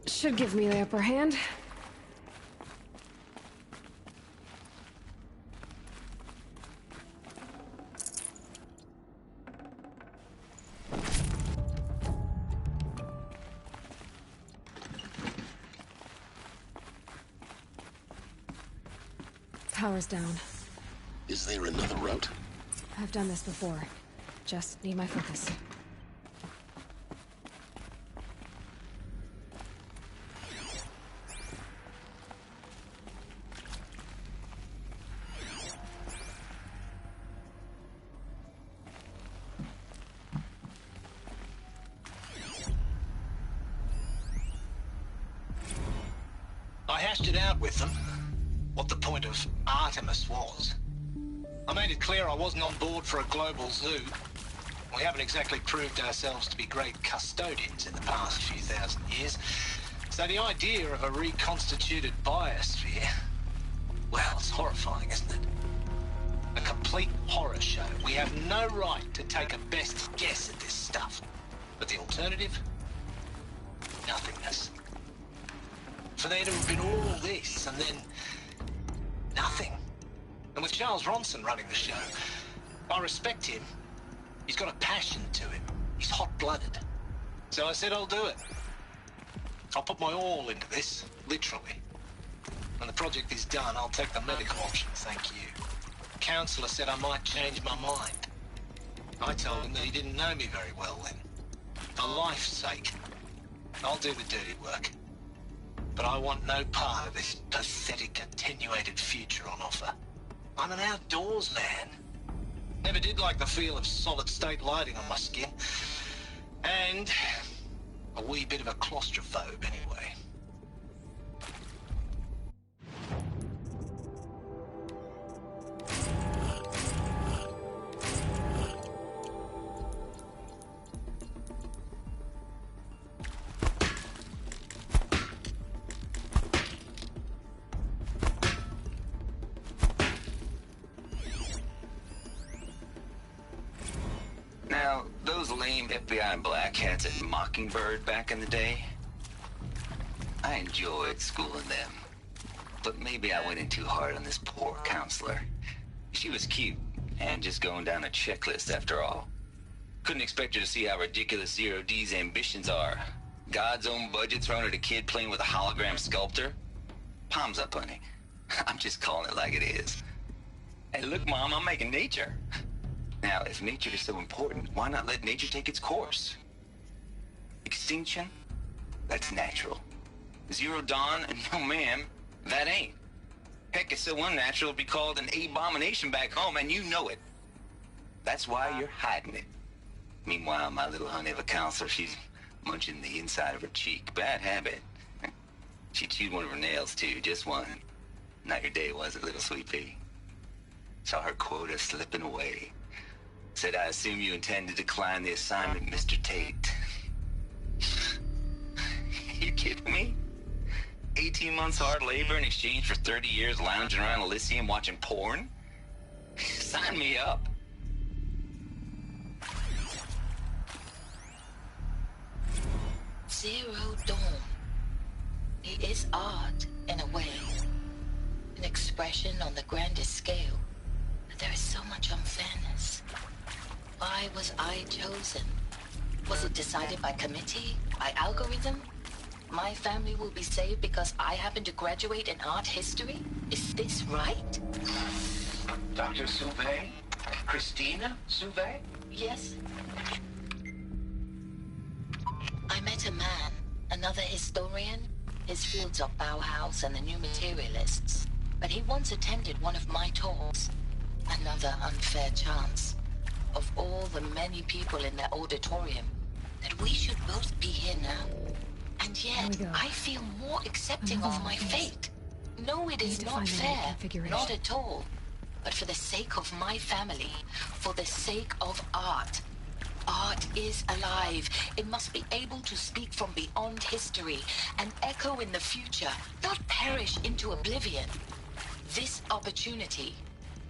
Should give me the upper hand. Power's down. Is there another route? I've done this before. Just need my focus. I hashed it out with them, what the point of Artemis was. I made it clear I wasn't on board for a global zoo. We haven't exactly proved ourselves to be great custodians in the past few thousand years. So the idea of a reconstituted biosphere, well, it's horrifying, isn't it? A complete horror show. We have no right to take a best guess at this stuff. But the alternative? Nothingness. For there to have been all this, and then nothing. And with Charles Ronson running the show, I respect him. He's got a passion to him. He's hot-blooded. So I said I'll do it. I'll put my all into this, literally. When the project is done, I'll take the medical option, thank you. The counselor said I might change my mind. I told him that he didn't know me very well then. For life's sake, I'll do the dirty work. But I want no part of this pathetic, attenuated future on offer. I'm an outdoors man. Never did like the feel of solid-state lighting on my skin. And a wee bit of a claustrophobe anyway. Now, those lame FBI black hats at Mockingbird back in the day, I enjoyed schooling them. But maybe I went in too hard on this poor counselor. She was cute, and just going down a checklist after all. Couldn't expect her to see how ridiculous Zero D's ambitions are. God's own budget thrown at a kid playing with a hologram sculptor? Palms up, honey. I'm just calling it like it is. Hey, look, Mom, I'm making nature. Now, if nature is so important, why not let nature take its course? Extinction? That's natural. Zero Dawn? No, ma'am. That ain't. Heck, it's so unnatural to be called an abomination back home, and you know it. That's why you're hiding it. Meanwhile, my little honey of a counselor, she's munching the inside of her cheek. Bad habit. She chewed one of her nails, too, just one. Not your day, was it, little sweet pea? Saw her quota slipping away. Said, I assume you intend to decline the assignment, Mr. Tate. You kidding me? 18 months hard labor in exchange for 30 years lounging around Elysium watching porn? Sign me up. Zero Dawn. It is art, in a way. An expression on the grandest scale. But there is so much unfairness. Why was I chosen? Was it decided by committee? By algorithm? My family will be saved because I happen to graduate in art history? Is this right? Dr. Sauvé? Christina Sauvé? Yes. I met a man, another historian. His fields are Bauhaus and the New Materialists. But he once attended one of my talks. Another unfair chance. Of all the many people in that auditorium, that we should both be here now. And yet, I feel more accepting of my fate. No, it is not fair. Not at all. But for the sake of my family, for the sake of art. Art is alive. It must be able to speak from beyond history and echo in the future, not perish into oblivion. This opportunity,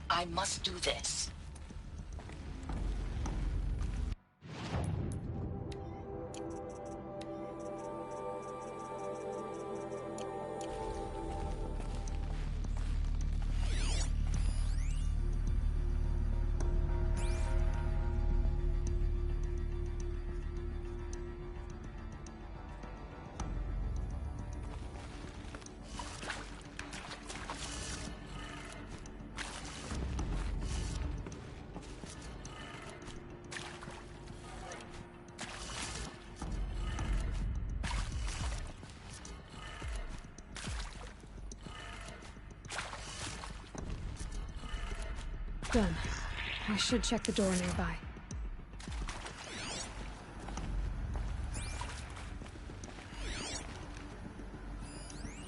I must do this. Done. I should check the door nearby.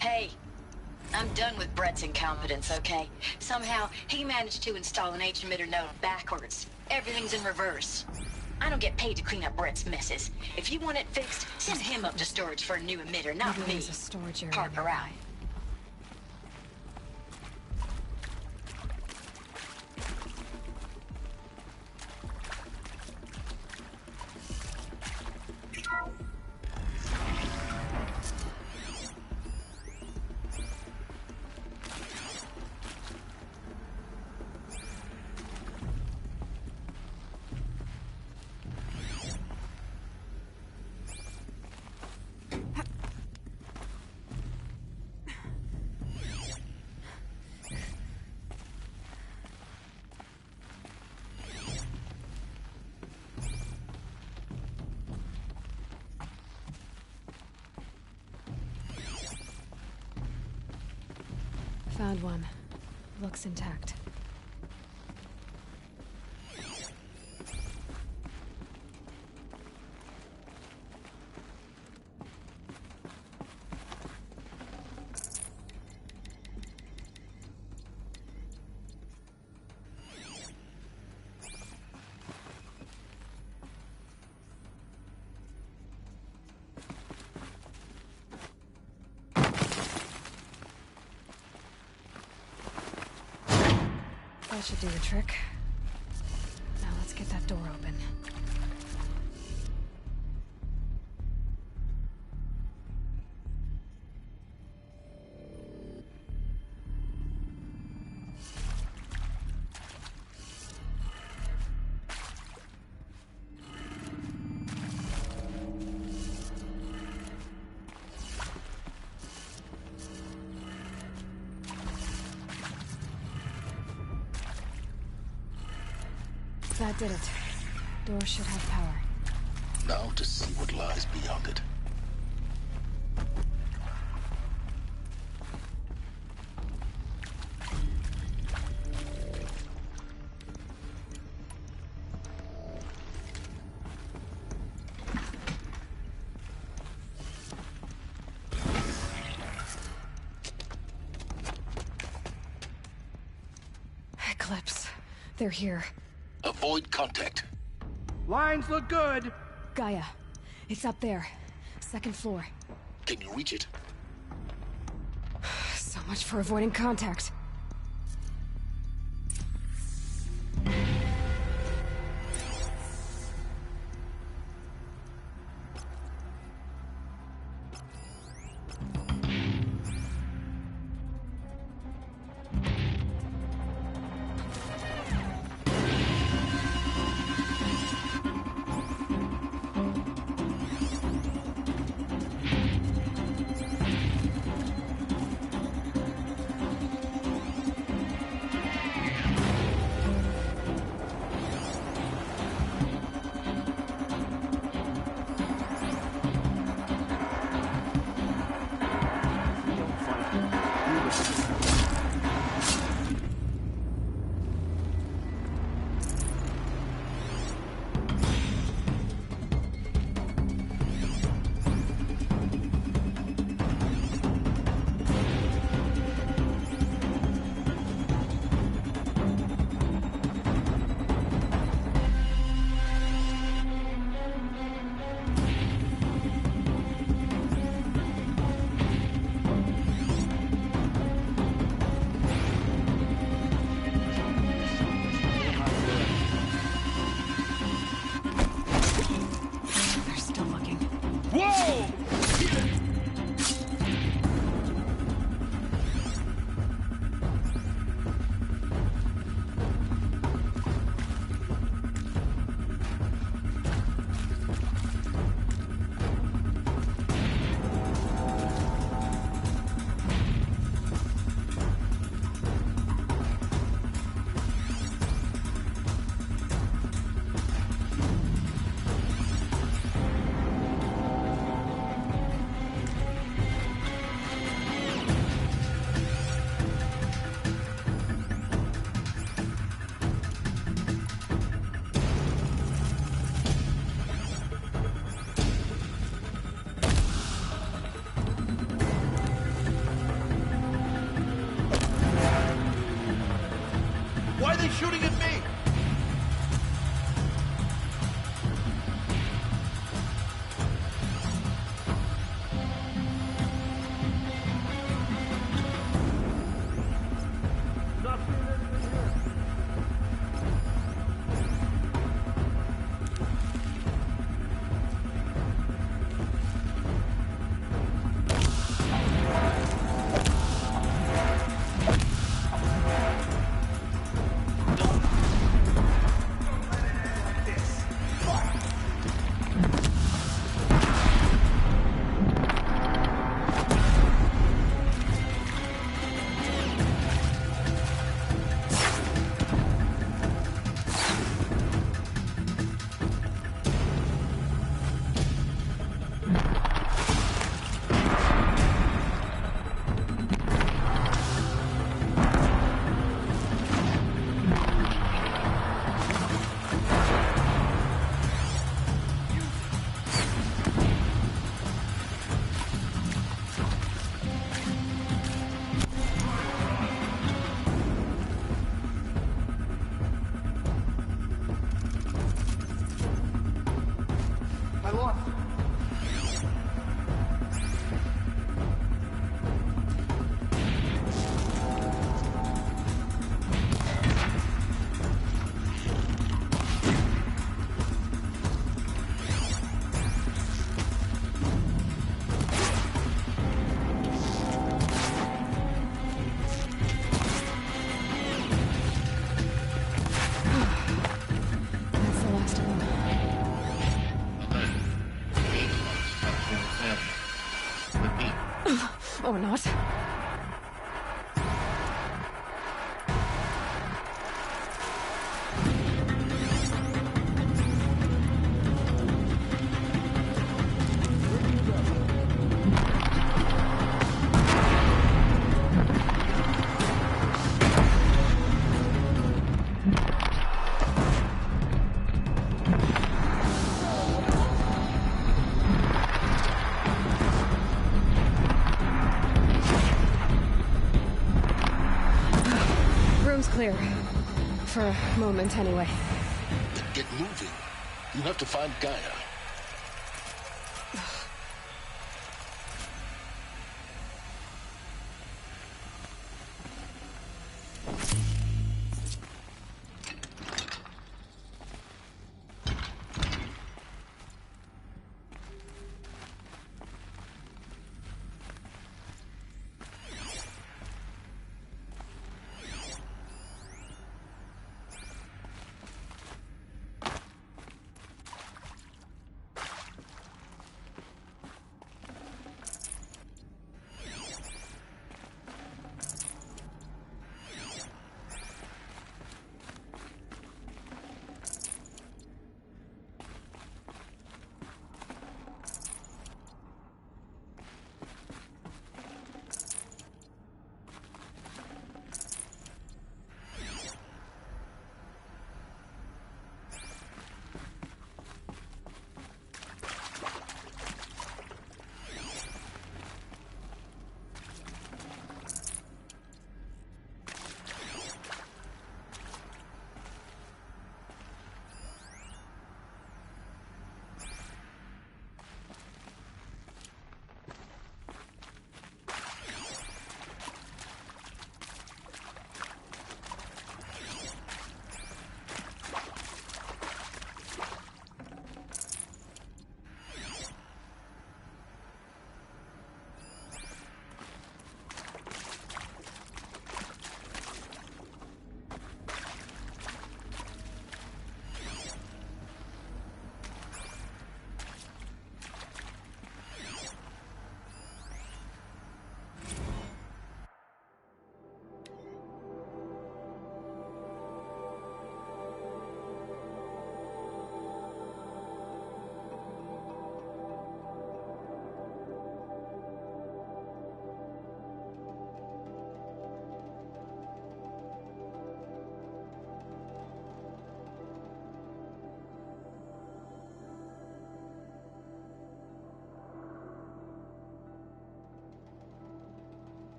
Hey, I'm done with Brett's incompetence, okay? Somehow, he managed to install an H-emitter node backwards. Everything's in reverse. I don't get paid to clean up Brett's messes. If you want it fixed, send him up to storage for a new emitter, not Maybe me. there's a storage area Harper out. Found one. Looks intact. That should do the trick. Now let's get that door open. That did it. Door should have power. Now to see what lies beyond it. Eclipse. They're here. Avoid contact. Lines look good. Gaia. It's up there. 2nd floor. Can you reach it? So much for avoiding contact. Why are they shooting at me? Or not. Clear. For a moment, anyway. Then get moving. You have to find Gaia.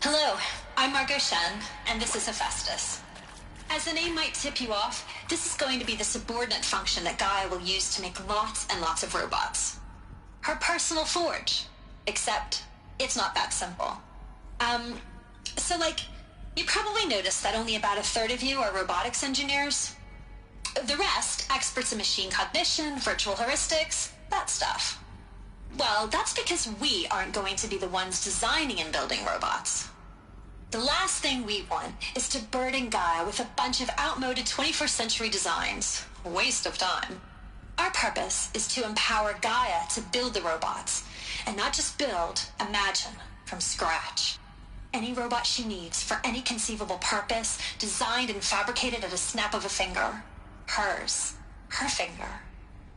Hello, I'm Margot Shen, and this is Hephaestus. As the name might tip you off, this is going to be the subordinate function that Gaia will use to make lots and lots of robots. Her personal forge. Except, it's not that simple. You probably noticed that only about a third of you are robotics engineers. The rest, experts in machine cognition, virtual heuristics, that stuff. Well, that's because we aren't going to be the ones designing and building robots. The last thing we want is to burden Gaia with a bunch of outmoded 21st century designs. A waste of time. Our purpose is to empower Gaia to build the robots, and not just build, imagine, from scratch. Any robot she needs for any conceivable purpose, designed and fabricated at a snap of a finger. Hers. Her finger.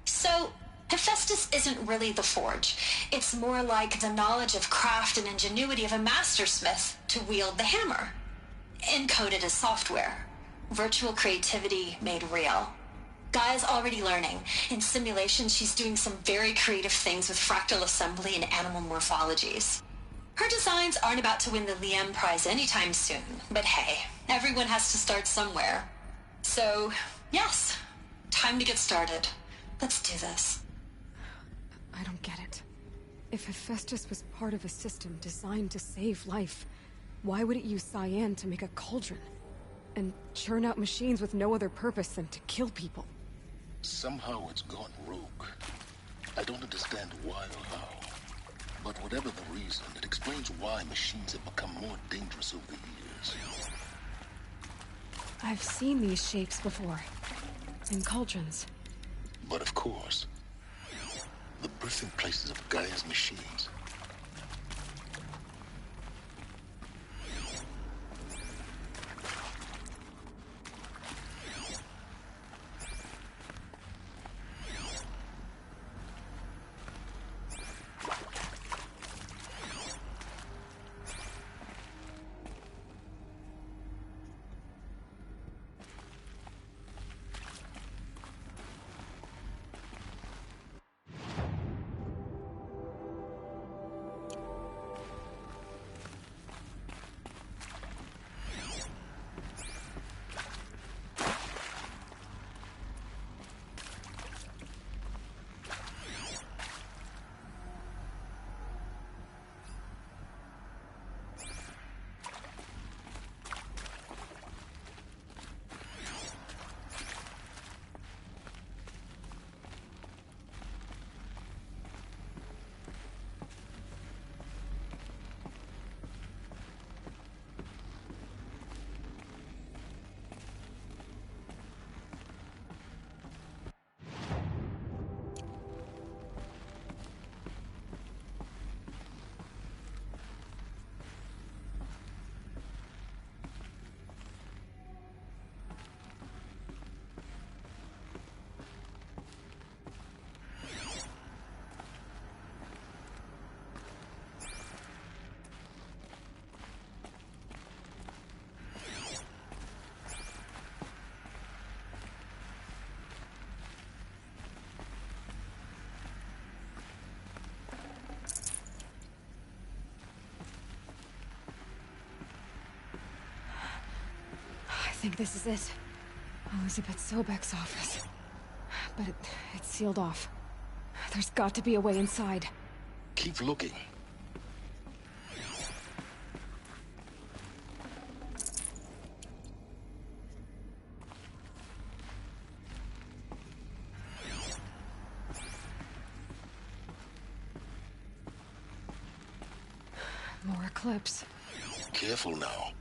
So, Hephaestus isn't really the forge. It's more like the knowledge of craft and ingenuity of a mastersmith to wield the hammer. Encoded as software. Virtual creativity made real. Gaia's already learning. In simulations, she's doing some very creative things with fractal assembly and animal morphologies. Her designs aren't about to win the Liam Prize anytime soon, but hey, everyone has to start somewhere. So, yes, time to get started. Let's do this. I don't get it. If Hephaestus was part of a system designed to save life, Why would it use cyan to make a cauldron? And churn out machines with no other purpose than to kill people? Somehow it's gone rogue. I don't understand why or how. But whatever the reason, it explains why machines have become more dangerous over the years. I've seen these shapes before. In cauldrons. But of course, the birthing places of Gaia's machines. I think this is it. Elizabeth Sobek's office. But it's sealed off. There's got to be a way inside. Keep looking. More Eclipse. Careful now.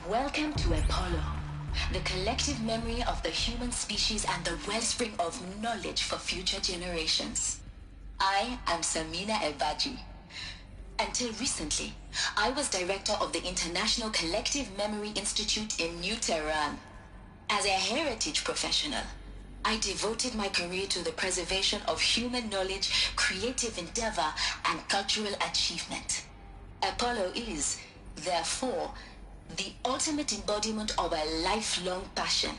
Welcome to Apollo, the collective memory of the human species and the wellspring of knowledge for future generations. I am Samina Ebaji. Until recently, I was director of the International Collective Memory Institute in New Tehran. As a heritage professional, I devoted my career to the preservation of human knowledge, creative endeavor, and cultural achievement. Apollo is, therefore, the ultimate embodiment of a lifelong passion,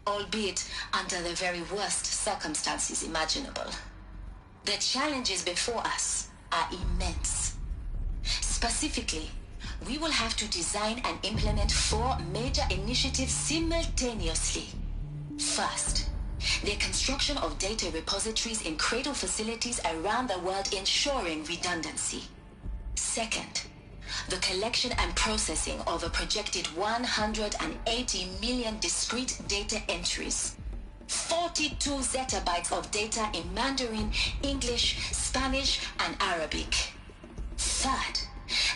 albeit under the very worst circumstances imaginable. The challenges before us are immense. Specifically, we will have to design and implement 4 major initiatives simultaneously. First, the construction of data repositories in cradle facilities around the world ensuring redundancy. Second, the collection and processing of a projected 180 million discrete data entries. 42 zettabytes of data in Mandarin, English, Spanish, and Arabic. Third,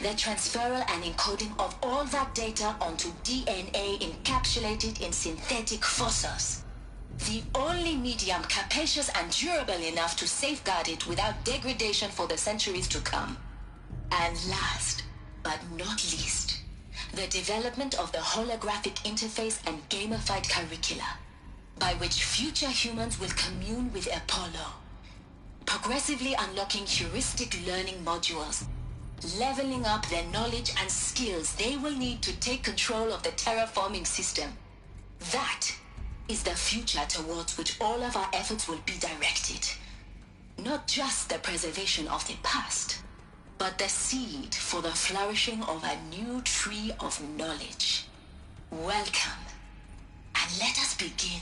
the transferal and encoding of all that data onto DNA encapsulated in synthetic fossils. The only medium capacious and durable enough to safeguard it without degradation for the centuries to come. And last, but not least, the development of the holographic interface and gamified curricula, by which future humans will commune with Apollo, progressively unlocking heuristic learning modules, leveling up their knowledge and skills they will need to take control of the terraforming system. That is the future towards which all of our efforts will be directed. Not just the preservation of the past, but the seed for the flourishing of a new tree of knowledge. Welcome, and let us begin.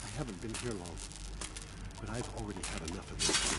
I haven't been here long, but I've already had enough of this.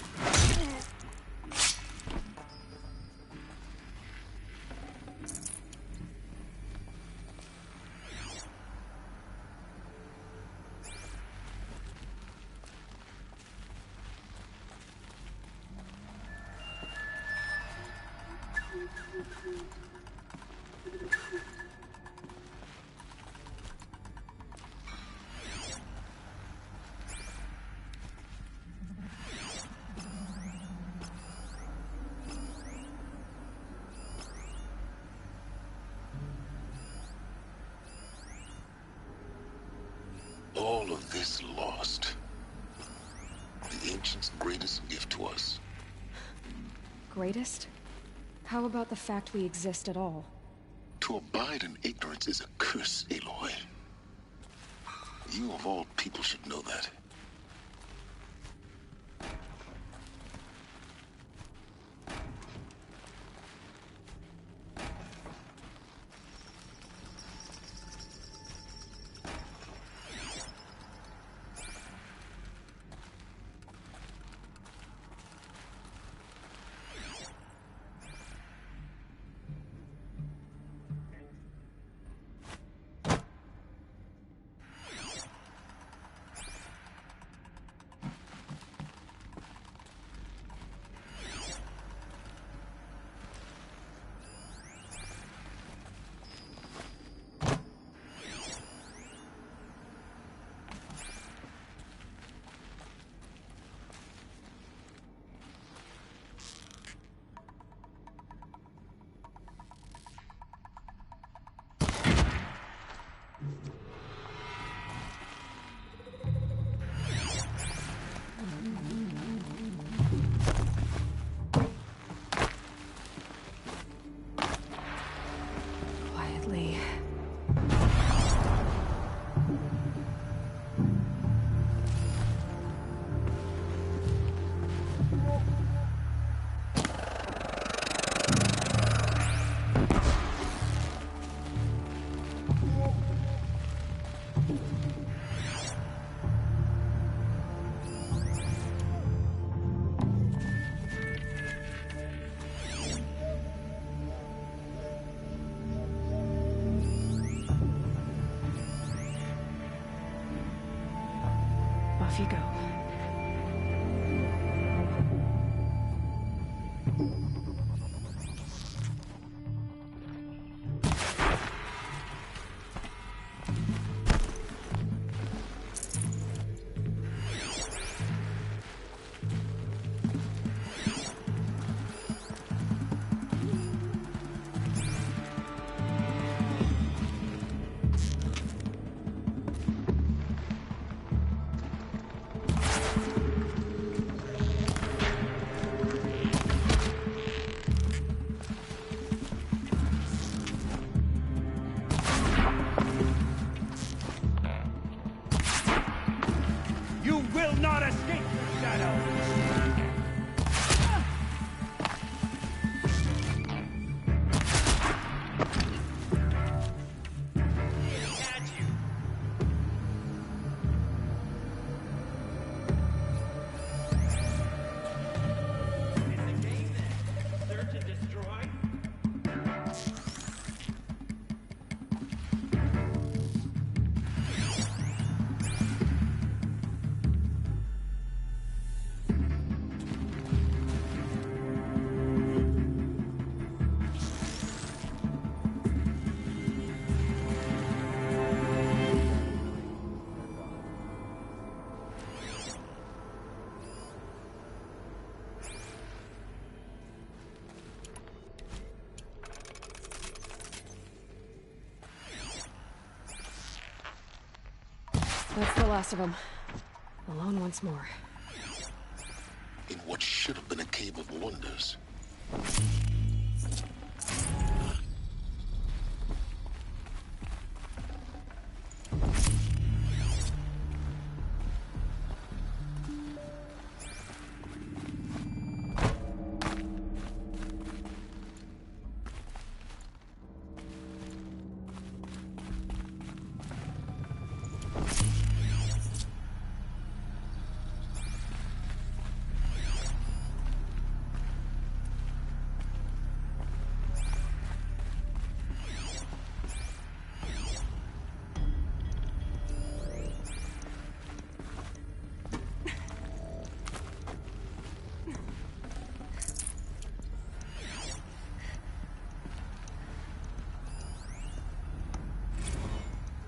All of this lost. The Ancients' greatest gift to us. Greatest? How about the fact we exist at all? To abide in ignorance is a curse, Aloy. You of all people should know that. flee. Off you go. You will not escape the shadow! That's the last of them. Alone once more. In what should have been a cave of wonders.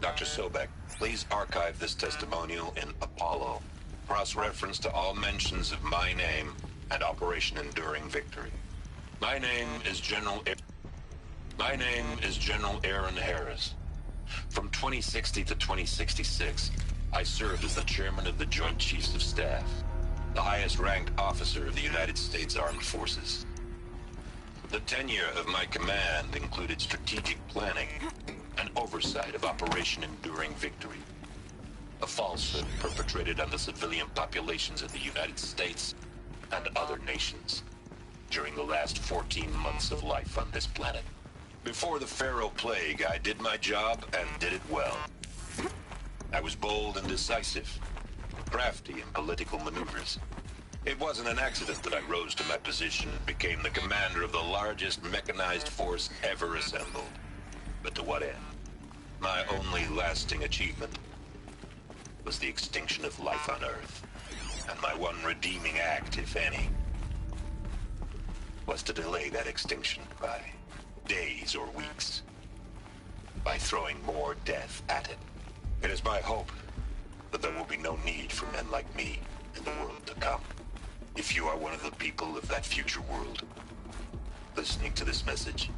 Dr. Sobek, please archive this testimonial in Apollo. Cross-reference to all mentions of my name and Operation Enduring Victory. My name is General Aaron Harris. From 2060 to 2066, I served as the chairman of the Joint Chiefs of Staff, the highest-ranked officer of the United States Armed Forces. The tenure of my command included strategic planning and oversight of Operation Enduring Victory, a falsehood perpetrated on the civilian populations of the United States and other nations during the last 14 months of life on this planet. Before the Pharaoh Plague, I did my job and did it well. I was bold and decisive, crafty in political maneuvers. It wasn't an accident that I rose to my position and became the commander of the largest mechanized force ever assembled. But to what end? My only lasting achievement was the extinction of life on Earth. And my one redeeming act, if any, was to delay that extinction by days or weeks, by throwing more death at it. It is my hope that there will be no need for men like me in the world to come. If you are one of the people of that future world listening to this message,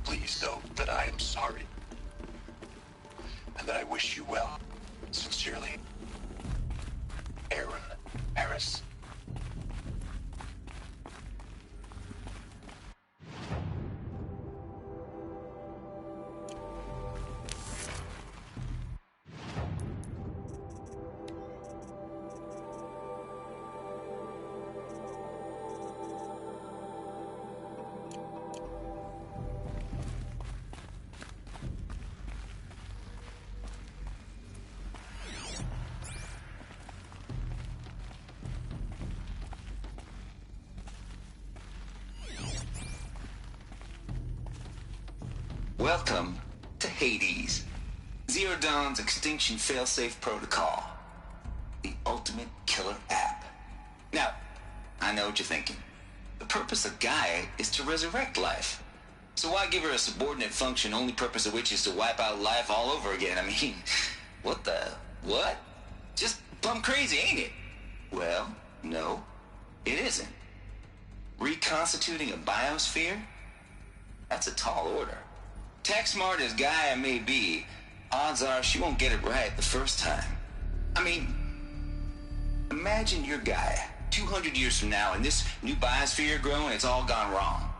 please know that I am sorry, and that I wish you well. Sincerely, Aaron Harris. Welcome to Hades, Zero Dawn's extinction failsafe protocol. The ultimate killer app. Now, I know what you're thinking. The purpose of Gaia is to resurrect life. So why give her a subordinate function, only purpose of which is to wipe out life all over again? I mean, what the... what? Just plumb crazy, ain't it? Well, no, it isn't. Reconstituting a biosphere? That's a tall order. Tech smart as Gaia may be, odds are she won't get it right the first time. I mean, imagine you're Gaia, 200 years from now, and this new biosphere growing, it's all gone wrong.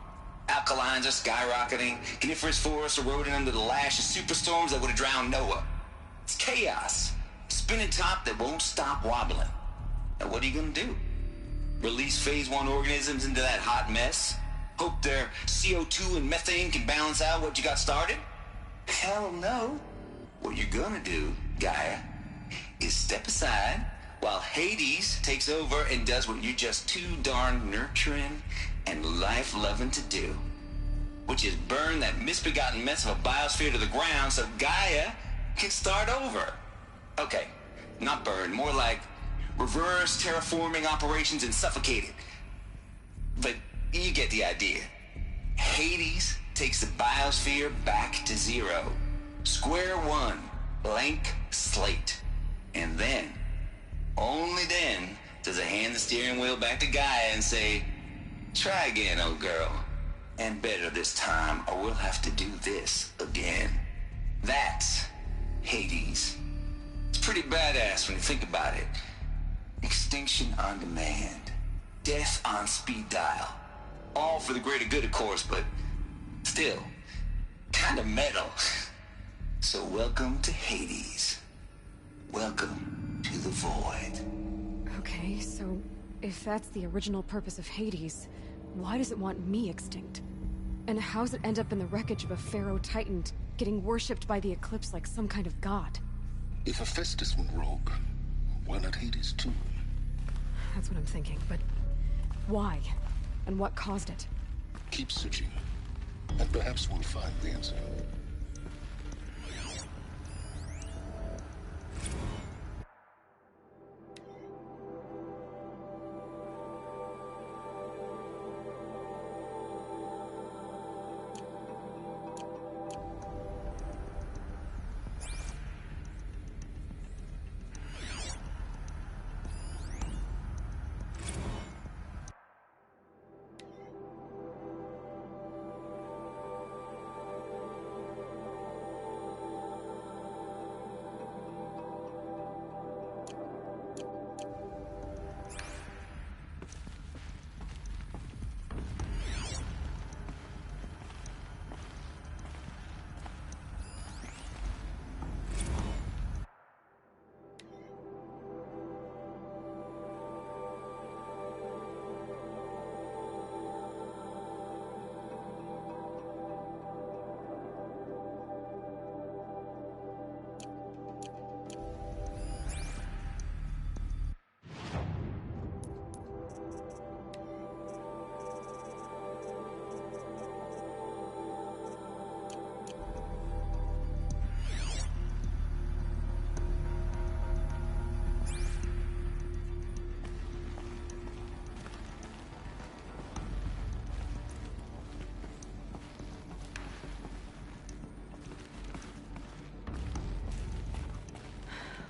Alkalines are skyrocketing, coniferous forests eroding under the lash of superstorms that would have drowned Noah. It's chaos. Spinning top that won't stop wobbling. Now what are you gonna do? Release phase 1 organisms into that hot mess? Hope their CO2 and methane can balance out what you got started? Hell no. What you're gonna do, Gaia, is step aside while Hades takes over and does what you're just too darn nurturing and life-loving to do, which is burn that misbegotten mess of a biosphere to the ground so Gaia can start over. Okay, not burn, more like reverse terraforming operations and suffocate it. But you get the idea. Hades takes the biosphere back to zero. Square one, blank slate. And then, only then, does it hand the steering wheel back to Gaia and say, try again, old girl. And better this time, or we'll have to do this again. That's Hades. It's pretty badass when you think about it. Extinction on demand. Death on speed dial. All for the greater good, of course, but still, kind of metal. So welcome to Hades. Welcome to the Void. Okay, so if that's the original purpose of Hades, why does it want me extinct? And how's it end up in the wreckage of a Pharaoh Titan getting worshipped by the Eclipse like some kind of god? If Hephaestus went rogue, why not Hades too? That's what I'm thinking, but why? And what caused it? Keep searching, and perhaps we'll find the answer.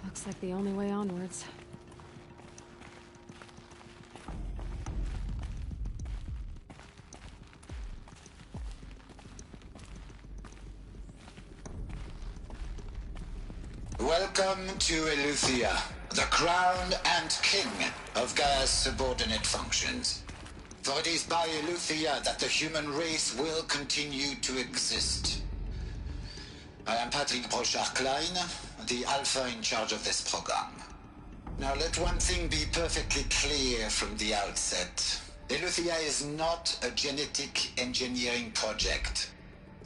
Looks like the only way onwards. Welcome to Eleuthia, the crown and king of Gaia's subordinate functions. For it is by Eleuthia that the human race will continue to exist. I am Patrick Brochard-Klein, the Alpha in charge of this program. Now let one thing be perfectly clear from the outset. Eleuthia is not a genetic engineering project.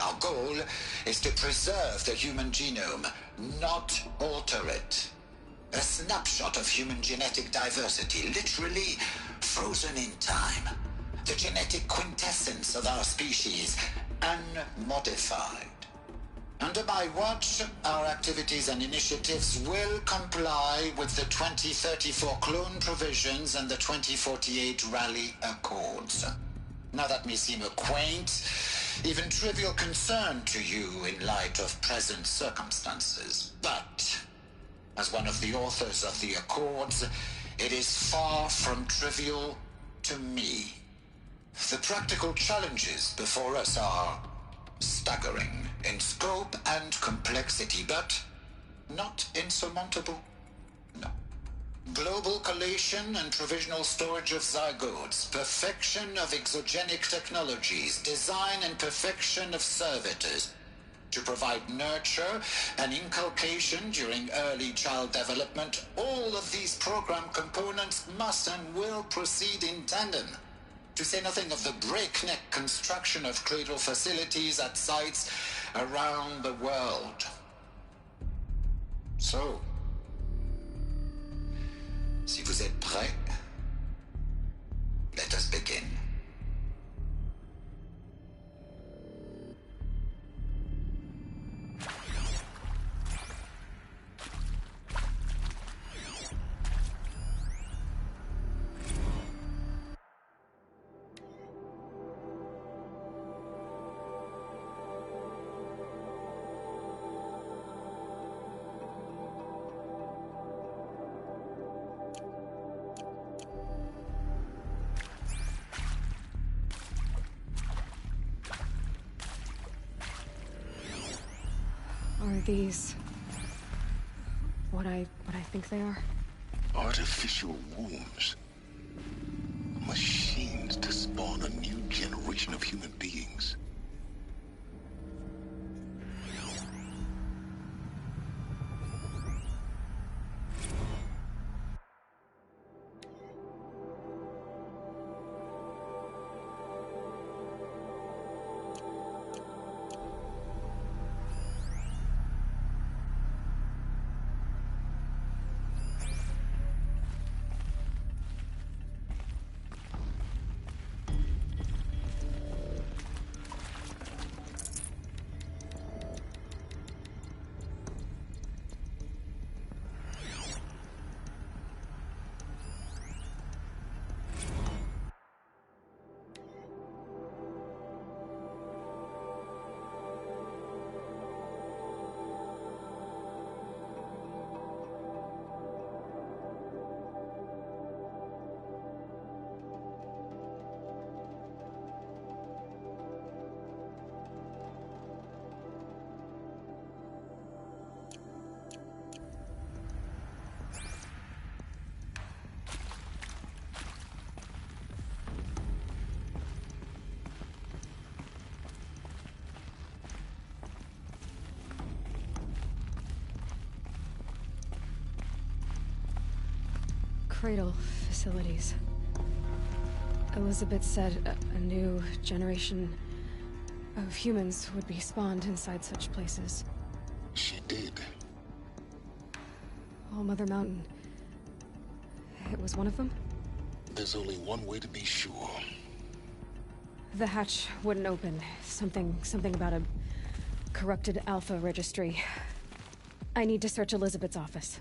Our goal is to preserve the human genome, not alter it. A snapshot of human genetic diversity, literally frozen in time. The genetic quintessence of our species, unmodified. Under my watch, our activities and initiatives will comply with the 2034 clone provisions and the 2048 Rally Accords. Now that may seem a quaint, even trivial concern to you in light of present circumstances, but as one of the authors of the Accords, it is far from trivial to me. The practical challenges before us are staggering in scope and complexity, but not insurmountable. No. Global collation and provisional storage of zygotes, perfection of exogenic technologies, design and perfection of servitors to provide nurture and inculcation during early child development. All of these program components must and will proceed in tandem, to say nothing of the breakneck construction of cradle facilities at sites around the world. So, si vous êtes prêts, let us begin. Are these what I think they are? Artificial wombs. Machines to spawn a new generation of human beings. Cradle facilities. Elizabeth said a new generation of humans would be spawned inside such places. She did. All Mother Mountain. It was one of them? There's only one way to be sure. The hatch wouldn't open. Something about a corrupted Alpha registry. I need to search Elizabeth's office.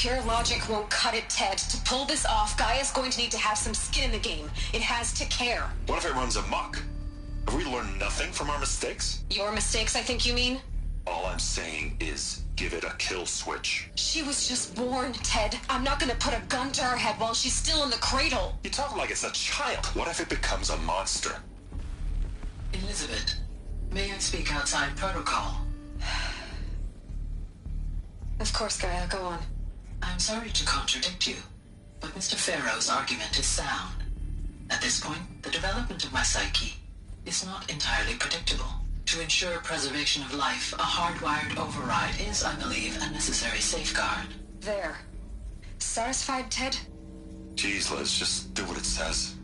Pure logic won't cut it, Ted. To pull this off, Gaia's going to need to have some skin in the game. It has to care. What if it runs amok? Have we learned nothing from our mistakes? Your mistakes, I think you mean? All I'm saying is, give it a kill switch. She was just born, Ted. I'm not gonna put a gun to her head while she's still in the cradle. You talk like it's a child. What if it becomes a monster? Elizabeth, may I speak outside protocol? Of course, Gaia, go on. I'm sorry to contradict you, but Mr. Farrow's argument is sound. At this point, the development of my psyche is not entirely predictable. To ensure preservation of life, a hardwired override is, I believe, a necessary safeguard. There. Satisfied, Ted? Jeez, Liz, just do what it says.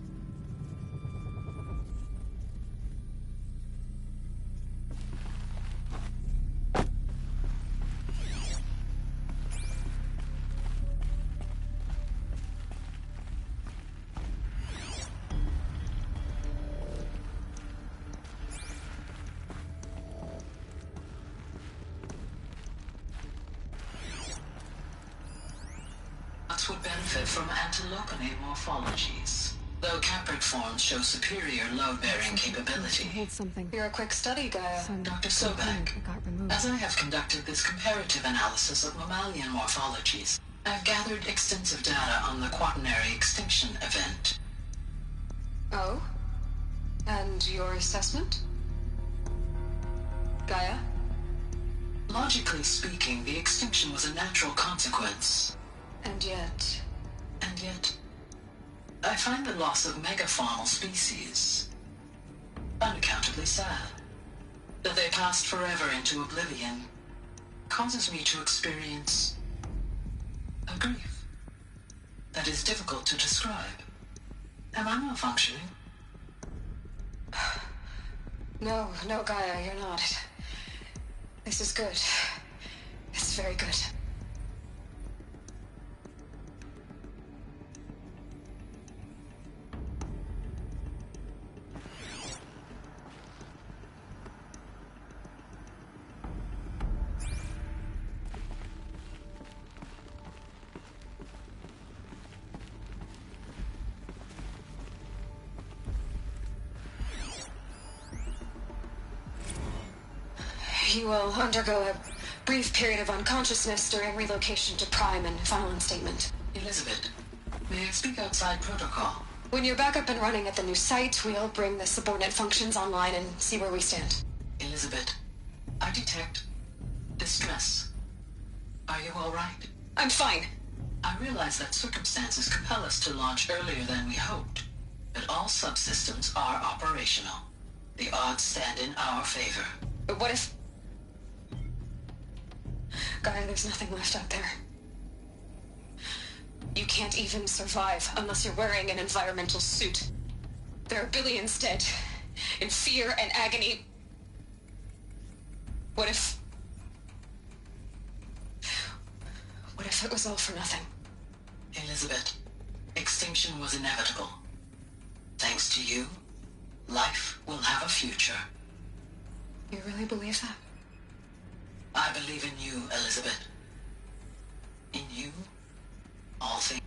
Would benefit from antilopinate morphologies, though caprid forms show superior load-bearing capability. Hold something. You're a quick study, Gaia. Dr. Sobek, as I have conducted this comparative analysis of mammalian morphologies, I've gathered extensive data on the quaternary extinction event. Oh? And your assessment? Gaia? Logically speaking, the extinction was a natural consequence. And yet, I find the loss of megafaunal species unaccountably sad. That they passed forever into oblivion causes me to experience a grief that is difficult to describe. Am I malfunctioning? No, Gaia, you're not. This is good. It's very good. You will undergo a brief period of unconsciousness during relocation to Prime and final statement. Elizabeth, may I speak outside protocol? When you're back up and running at the new site, we'll bring the subordinate functions online and see where we stand. Elizabeth, I detect distress. Are you all right? I'm fine. I realize that circumstances compel us to launch earlier than we hoped, but all subsystems are operational. The odds stand in our favor. But what if... Gaia, there's nothing left out there. You can't even survive unless you're wearing an environmental suit. There are billions dead, in fear and agony. What if it was all for nothing? Elizabeth, extinction was inevitable. Thanks to you, life will have a future. You really believe that? I believe in you, Elizabeth. In you, all things.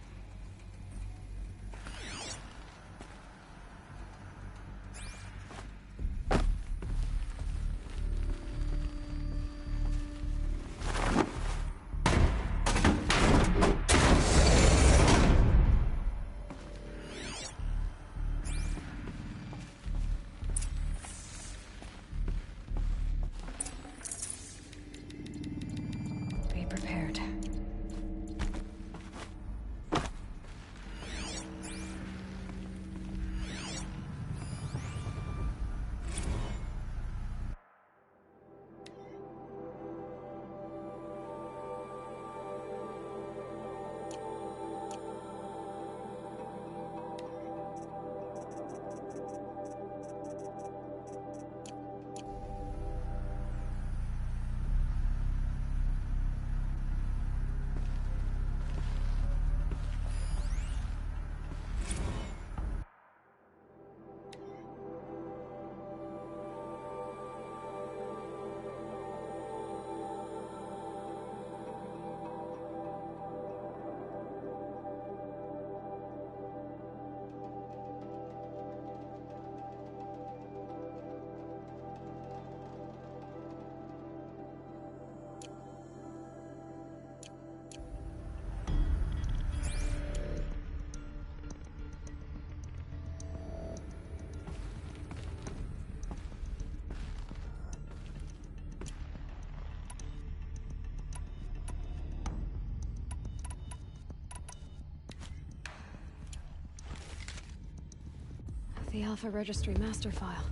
The Alpha Registry master file.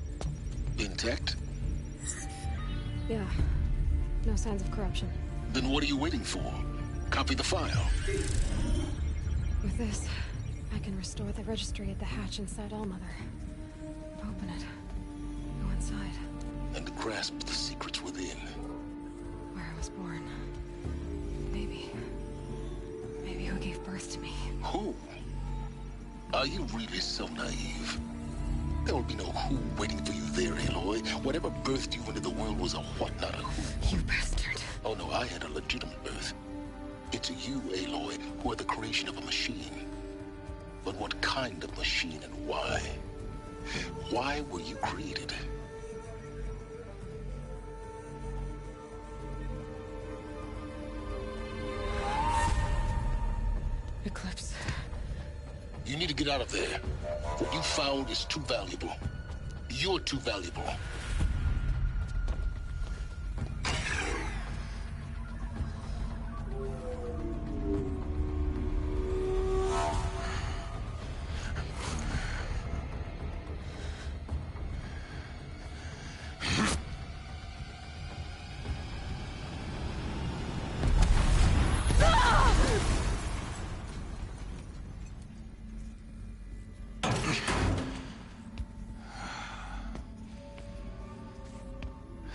Intact? Yeah. No signs of corruption. Then what are you waiting for? Copy the file. With this, I can restore the registry at the hatch inside Allmother. Open it. Go inside. And grasp the secrets within. Where I was born. Maybe who gave birth to me. Who? Are you really so naive? There will be no who waiting for you there, Aloy. Whatever birthed you into the world was a what, not a who. You bastard. Oh no, I had a legitimate birth. It's you, Aloy, who are the creation of a machine. But what kind of machine and why? Why were you created? Eclipse. You need to get out of there. What you found is too valuable. You're too valuable.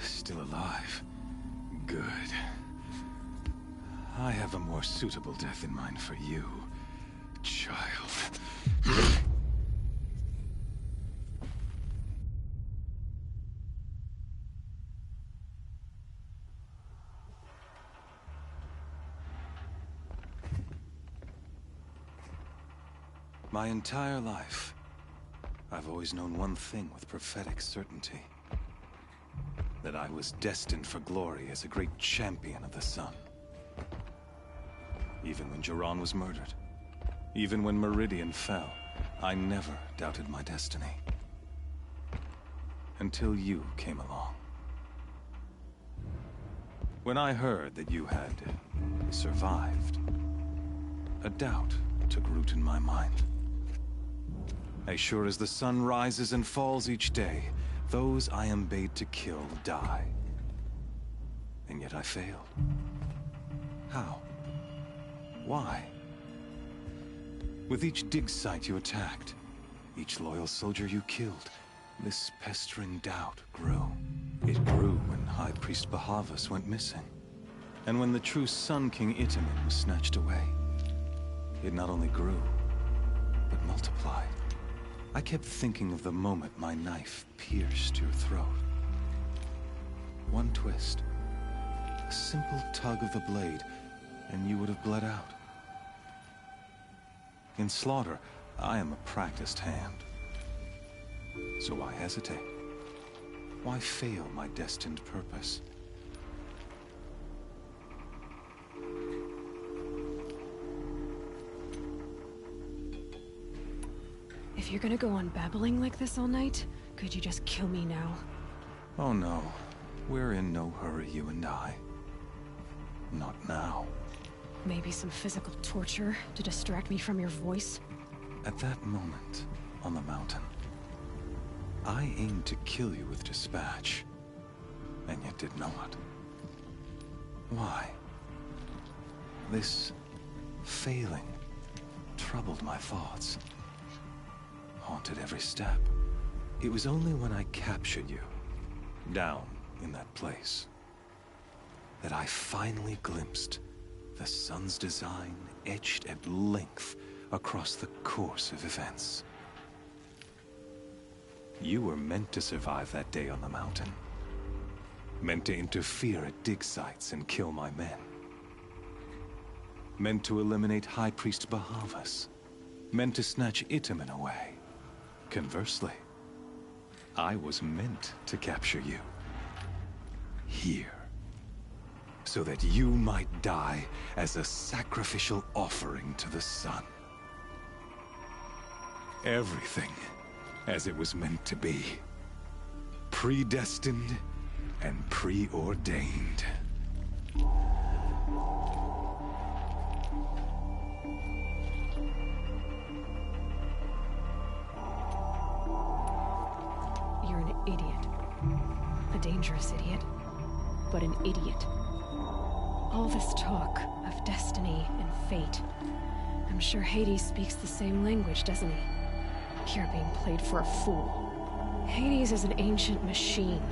Still alive. Good. I have a more suitable death in mind for you, child. My entire life, I've always known one thing with prophetic certainty. That I was destined for glory as a great champion of the sun. Even when Jiran was murdered, even when Meridian fell, I never doubted my destiny. Until you came along. When I heard that you had survived, a doubt took root in my mind. As sure as the sun rises and falls each day, those I am bade to kill die. And yet I failed. How? Why? With each dig site you attacked, each loyal soldier you killed, this pestering doubt grew. It grew when High Priest Bahavas went missing. And when the true Sun King Itamen was snatched away. It not only grew, but multiplied. I kept thinking of the moment my knife pierced your throat. One twist, a simple tug of the blade, and you would have bled out. In slaughter, I am a practiced hand. So why hesitate? Why fail my destined purpose? If you're gonna go on babbling like this all night, could you just kill me now? Oh no. We're in no hurry, you and I. Not now. Maybe some physical torture to distract me from your voice? At that moment, on the mountain, I aimed to kill you with dispatch, and yet did not. Why? This failing troubled my thoughts. Haunted every step. It was only when I captured you, down in that place, that I finally glimpsed the sun's design etched at length across the course of events. You were meant to survive that day on the mountain. Meant to interfere at dig sites and kill my men. Meant to eliminate High Priest Bahavas. Meant to snatch Itamen away. Conversely, I was meant to capture you. Here. So that you might die as a sacrificial offering to the sun. Everything as it was meant to be. Predestined and preordained. idiot. A dangerous idiot, but an idiot. All this talk of destiny and fate. I'm sure Hades speaks the same language, doesn't he? You're being played for a fool. Hades is an ancient machine,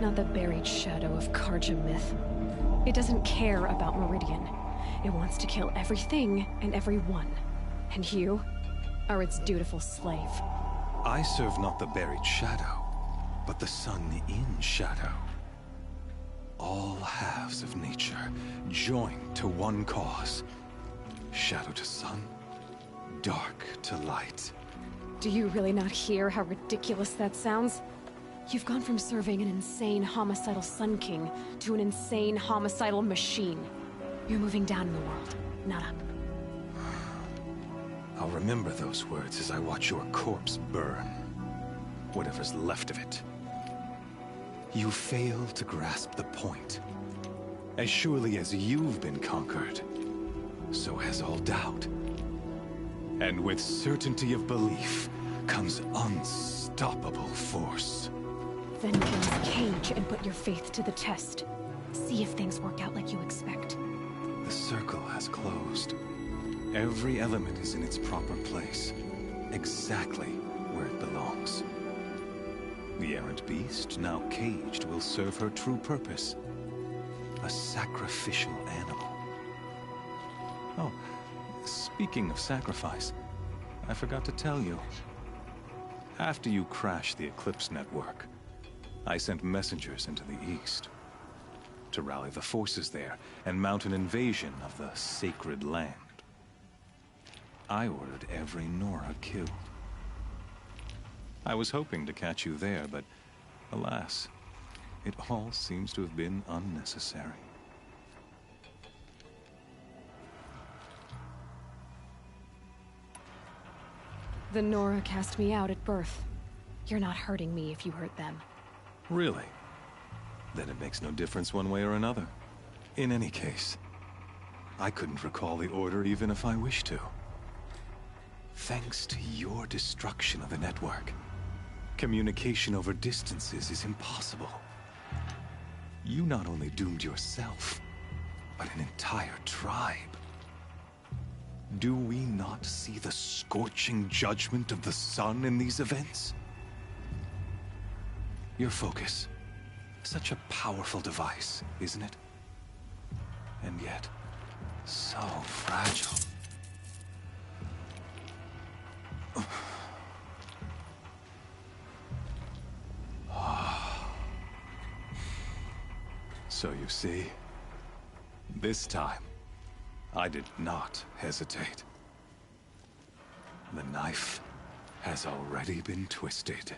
not the buried shadow of Carja myth. It doesn't care about Meridian. It wants to kill everything and everyone. And you are its dutiful slave. I serve not the buried shadow, but the sun in shadow. All halves of nature joined to one cause. Shadow to sun, dark to light. Do you really not hear how ridiculous that sounds? You've gone from serving an insane homicidal Sun King to an insane homicidal machine. You're moving down in the world, not up. I'll remember those words as I watch your corpse burn. Whatever's left of it. You fail to grasp the point. As surely as you've been conquered, so has all doubt. And with certainty of belief comes unstoppable force. Then close the cage and put your faith to the test. See if things work out like you expect. The circle has closed. Every element is in its proper place, exactly where it belongs. The errant beast, now caged, will serve her true purpose. A sacrificial animal. Oh, speaking of sacrifice, I forgot to tell you. After you crashed the Eclipse network, I sent messengers into the east to rally the forces there and mount an invasion of the sacred land. I ordered every Nora killed. I was hoping to catch you there, but alas, it all seems to have been unnecessary. The Nora cast me out at birth. You're not hurting me if you hurt them. Really? Then it makes no difference one way or another. In any case, I couldn't recall the order even if I wished to. Thanks to your destruction of the network, communication over distances is impossible. You not only doomed yourself, but an entire tribe. Do we not see the scorching judgment of the sun in these events? Your focus. Such a powerful device, isn't it? And yet, so fragile. So you see, this time, I did not hesitate. The knife has already been twisted.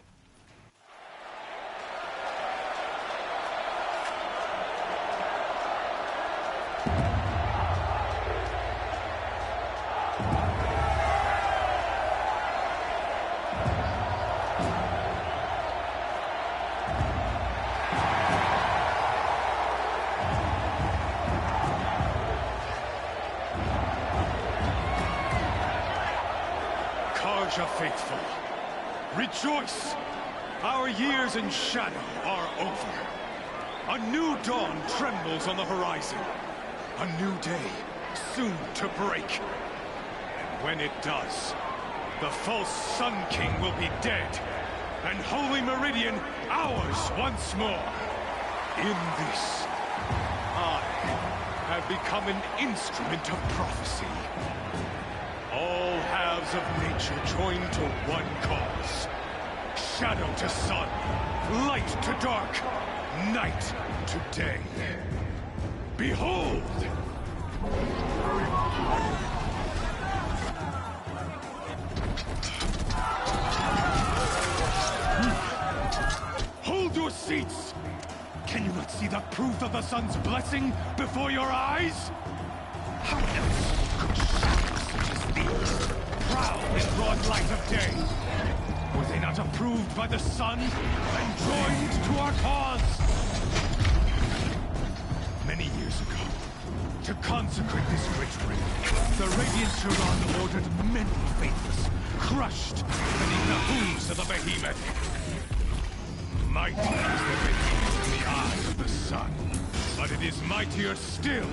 Faithful, rejoice! Our years in shadow are over. A new dawn trembles on the horizon. A new day, soon to break. And when it does, the false Sun King will be dead, and Holy Meridian ours once more. In this, I have become an instrument of prophecy. All halves of nature joined to one cause. Shadow to sun, light to dark, night to day. Behold! Hold your seats! Can you not see the proof of the sun's blessing before your eyes? How else could shadows such as these prowl in broad light of day? Were they not approved by the sun and joined to our cause? Many years ago, to consecrate this great ring, the Radiant Turan ordered many faithless crushed beneath the hooves of the behemoth. Mighty is the radiance in the eyes of the sun, but it is mightier still,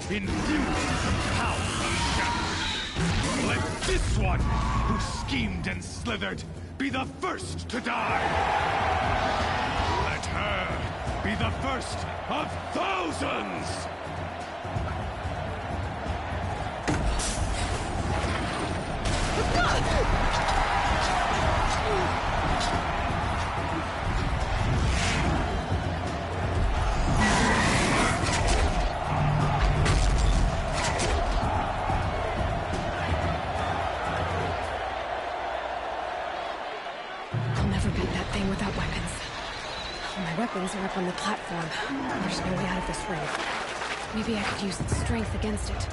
infused with the power of shadow. Let this one, who schemed and slithered, be the first to die! Let her be the first of thousands! I'll never beat that thing without weapons. My weapons are up on the platform. There's no way out of this ring. Maybe I could use its strength against it.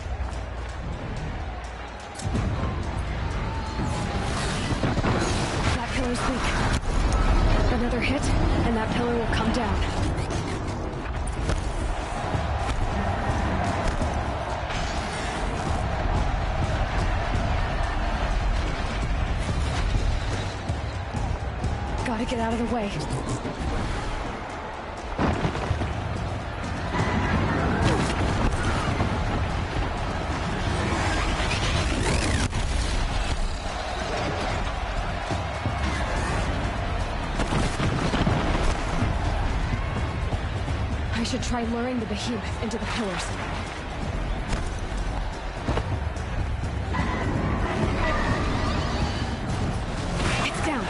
That pillar's weak. Another hit, and that pillar will come down. Gotta get out of the way. I should try luring the behemoth into the pillars. It's down.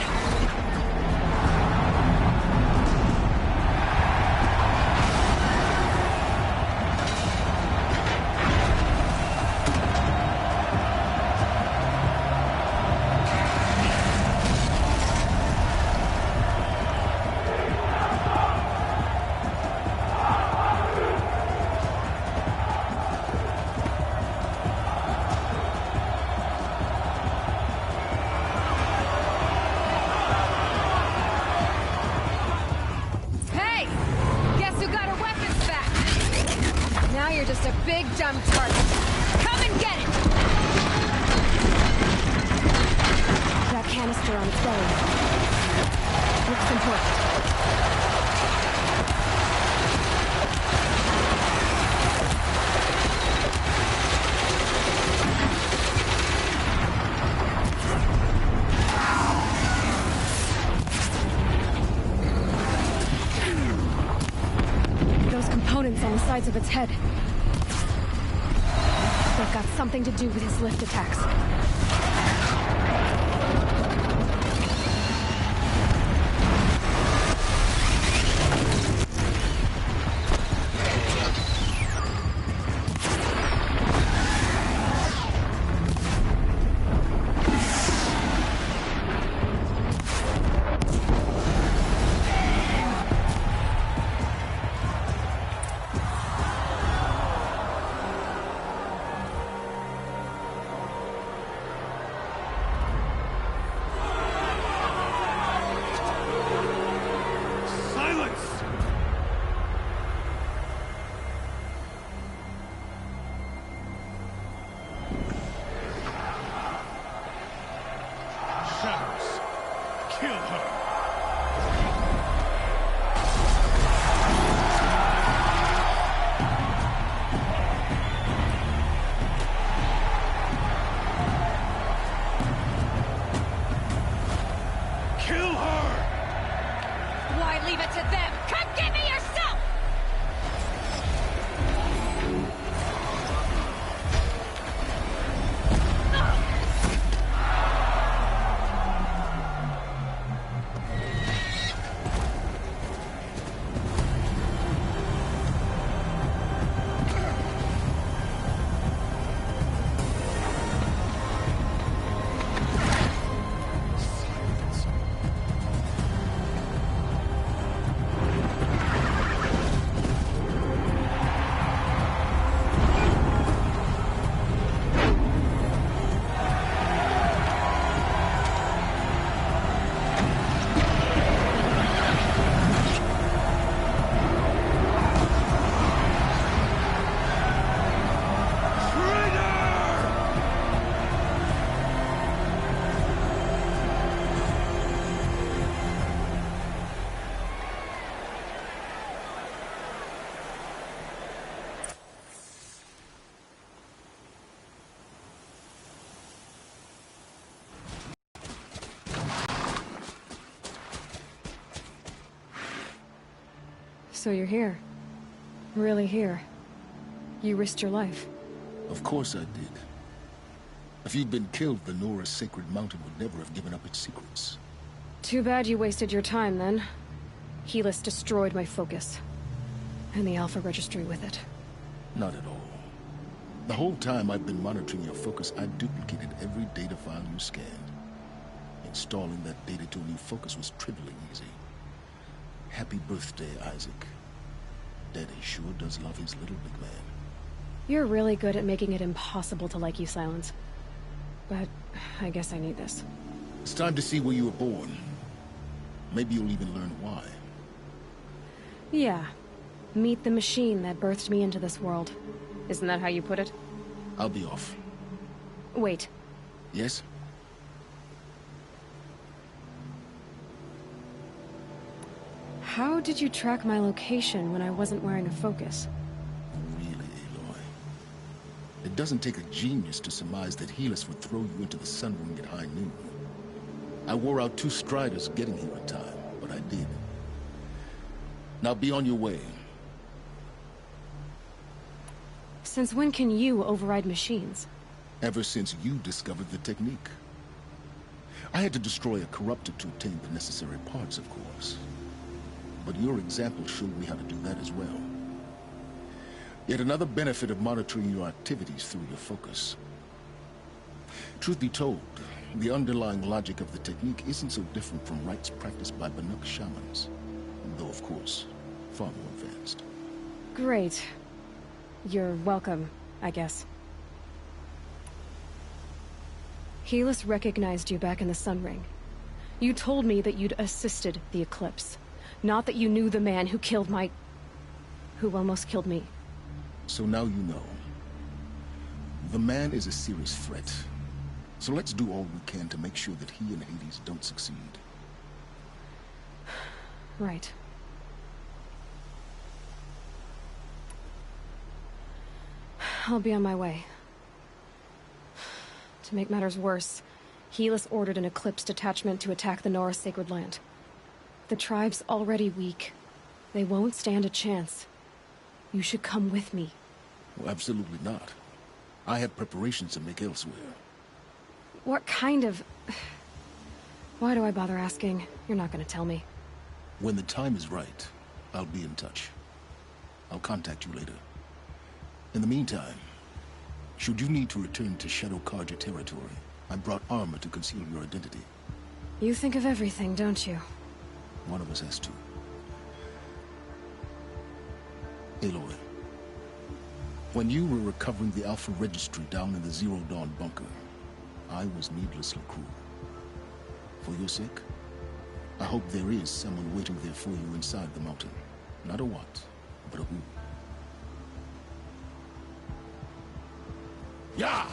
Hey! Guess who got her weapons back? Now you're just a big dumb target. Come and get it! That canister on its belly. Looks important. Those components on the sides of its head. They've got something to do with his lift attacks. Shadows, kill her! Kill her! Why leave it to them? Come get me yourself! So you're here. Really here. You risked your life. Of course I did. If you'd been killed, the Nora's sacred mountain would never have given up its secrets. Too bad you wasted your time, then. Helis destroyed my focus. And the Alpha Registry with it. Not at all. The whole time I've been monitoring your focus, I've duplicated every data file you scanned. Installing that data to a new focus was trivially easy. Happy birthday, Isaac. Daddy sure does love his little big man. You're really good at making it impossible to like you, Silence. But I guess I need this. It's time to see where you were born. Maybe you'll even learn why. Yeah. Meet the machine that birthed me into this world. Isn't that how you put it? I'll be off. Wait. Yes? How did you track my location when I wasn't wearing a focus? Really, Aloy? It doesn't take a genius to surmise that Helis would throw you into the Sun Ring at high noon. I wore out 2 striders getting here in time, but I did. Now be on your way. Since when can you override machines? Ever since you discovered the technique. I had to destroy a corruptor to obtain the necessary parts, of course. But your example showed me how to do that as well. Yet another benefit of monitoring your activities through your focus. Truth be told, the underlying logic of the technique isn't so different from rites practiced by Banuk shamans. Though, of course, far more advanced. Great. You're welcome, I guess. Helis recognized you back in the Sun Ring. You told me that you'd assisted the Eclipse. Not that you knew the man who killed who almost killed me. So now you know. The man is a serious threat. So let's do all we can to make sure that he and Hades don't succeed. Right. I'll be on my way. To make matters worse, Helis ordered an Eclipse detachment to attack the Nora Sacred Land. The tribe's already weak. They won't stand a chance. You should come with me. Well, absolutely not. I have preparations to make elsewhere. What kind of... Why do I bother asking? You're not gonna tell me. When the time is right, I'll be in touch. I'll contact you later. In the meantime, should you need to return to Shadow Carja territory, I brought armor to conceal your identity. You think of everything, don't you? One of us has to. Aloy, when you were recovering the Alpha Registry down in the Zero Dawn bunker, I was needlessly cruel. For your sake, I hope there is someone waiting there for you inside the mountain. Not a what, but a who. Yeah!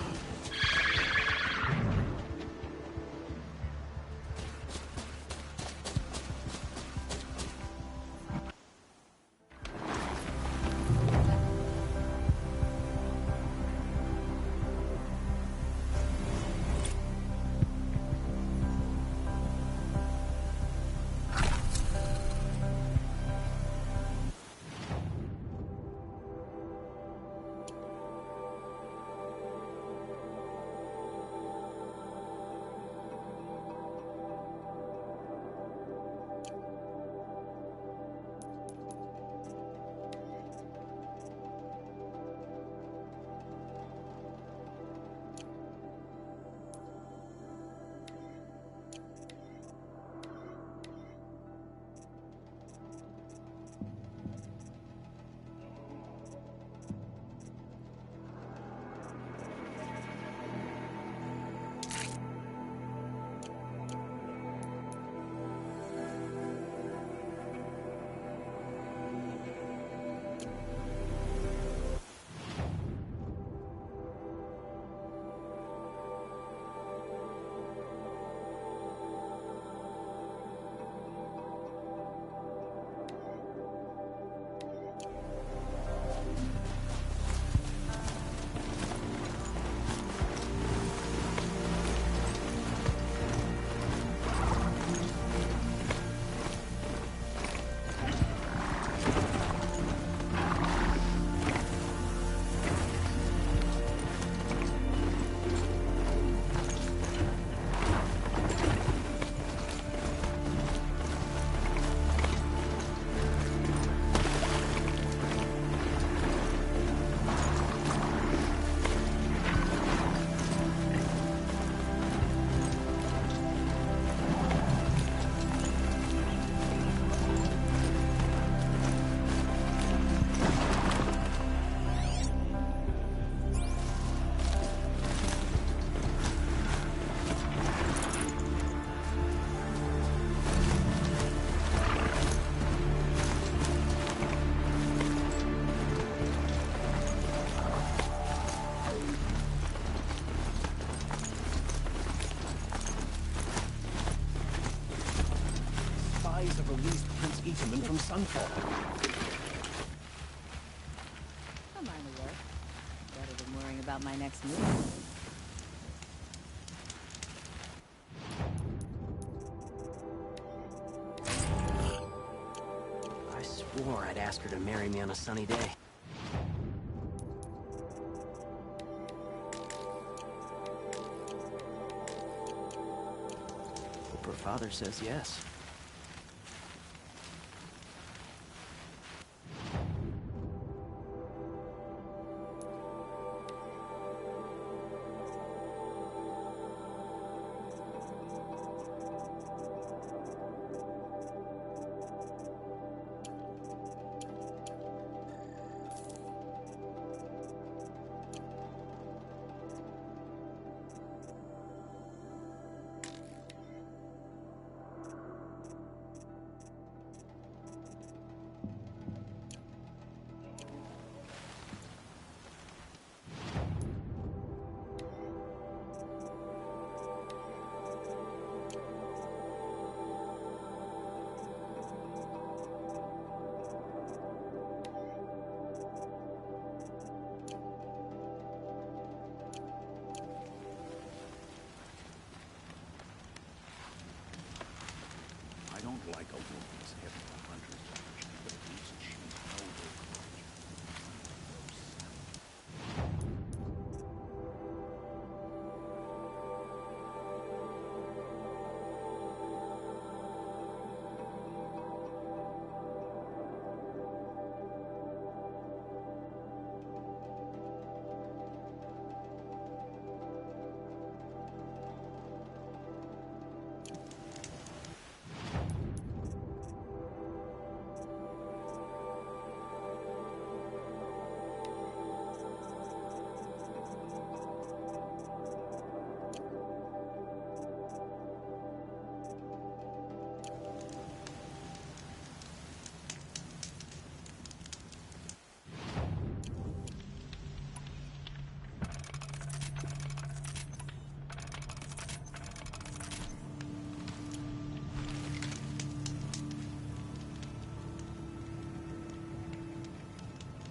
spies have released Prince Itaman from Sunfall. Don't mind the work. Better than worrying about my next move. I swore I'd ask her to marry me on a sunny day. Hope her father says yes. I don't like a woman's heavy the hunter's direction, but at least she held her courage.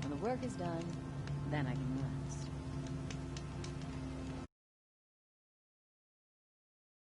When the work is done, then I can rest.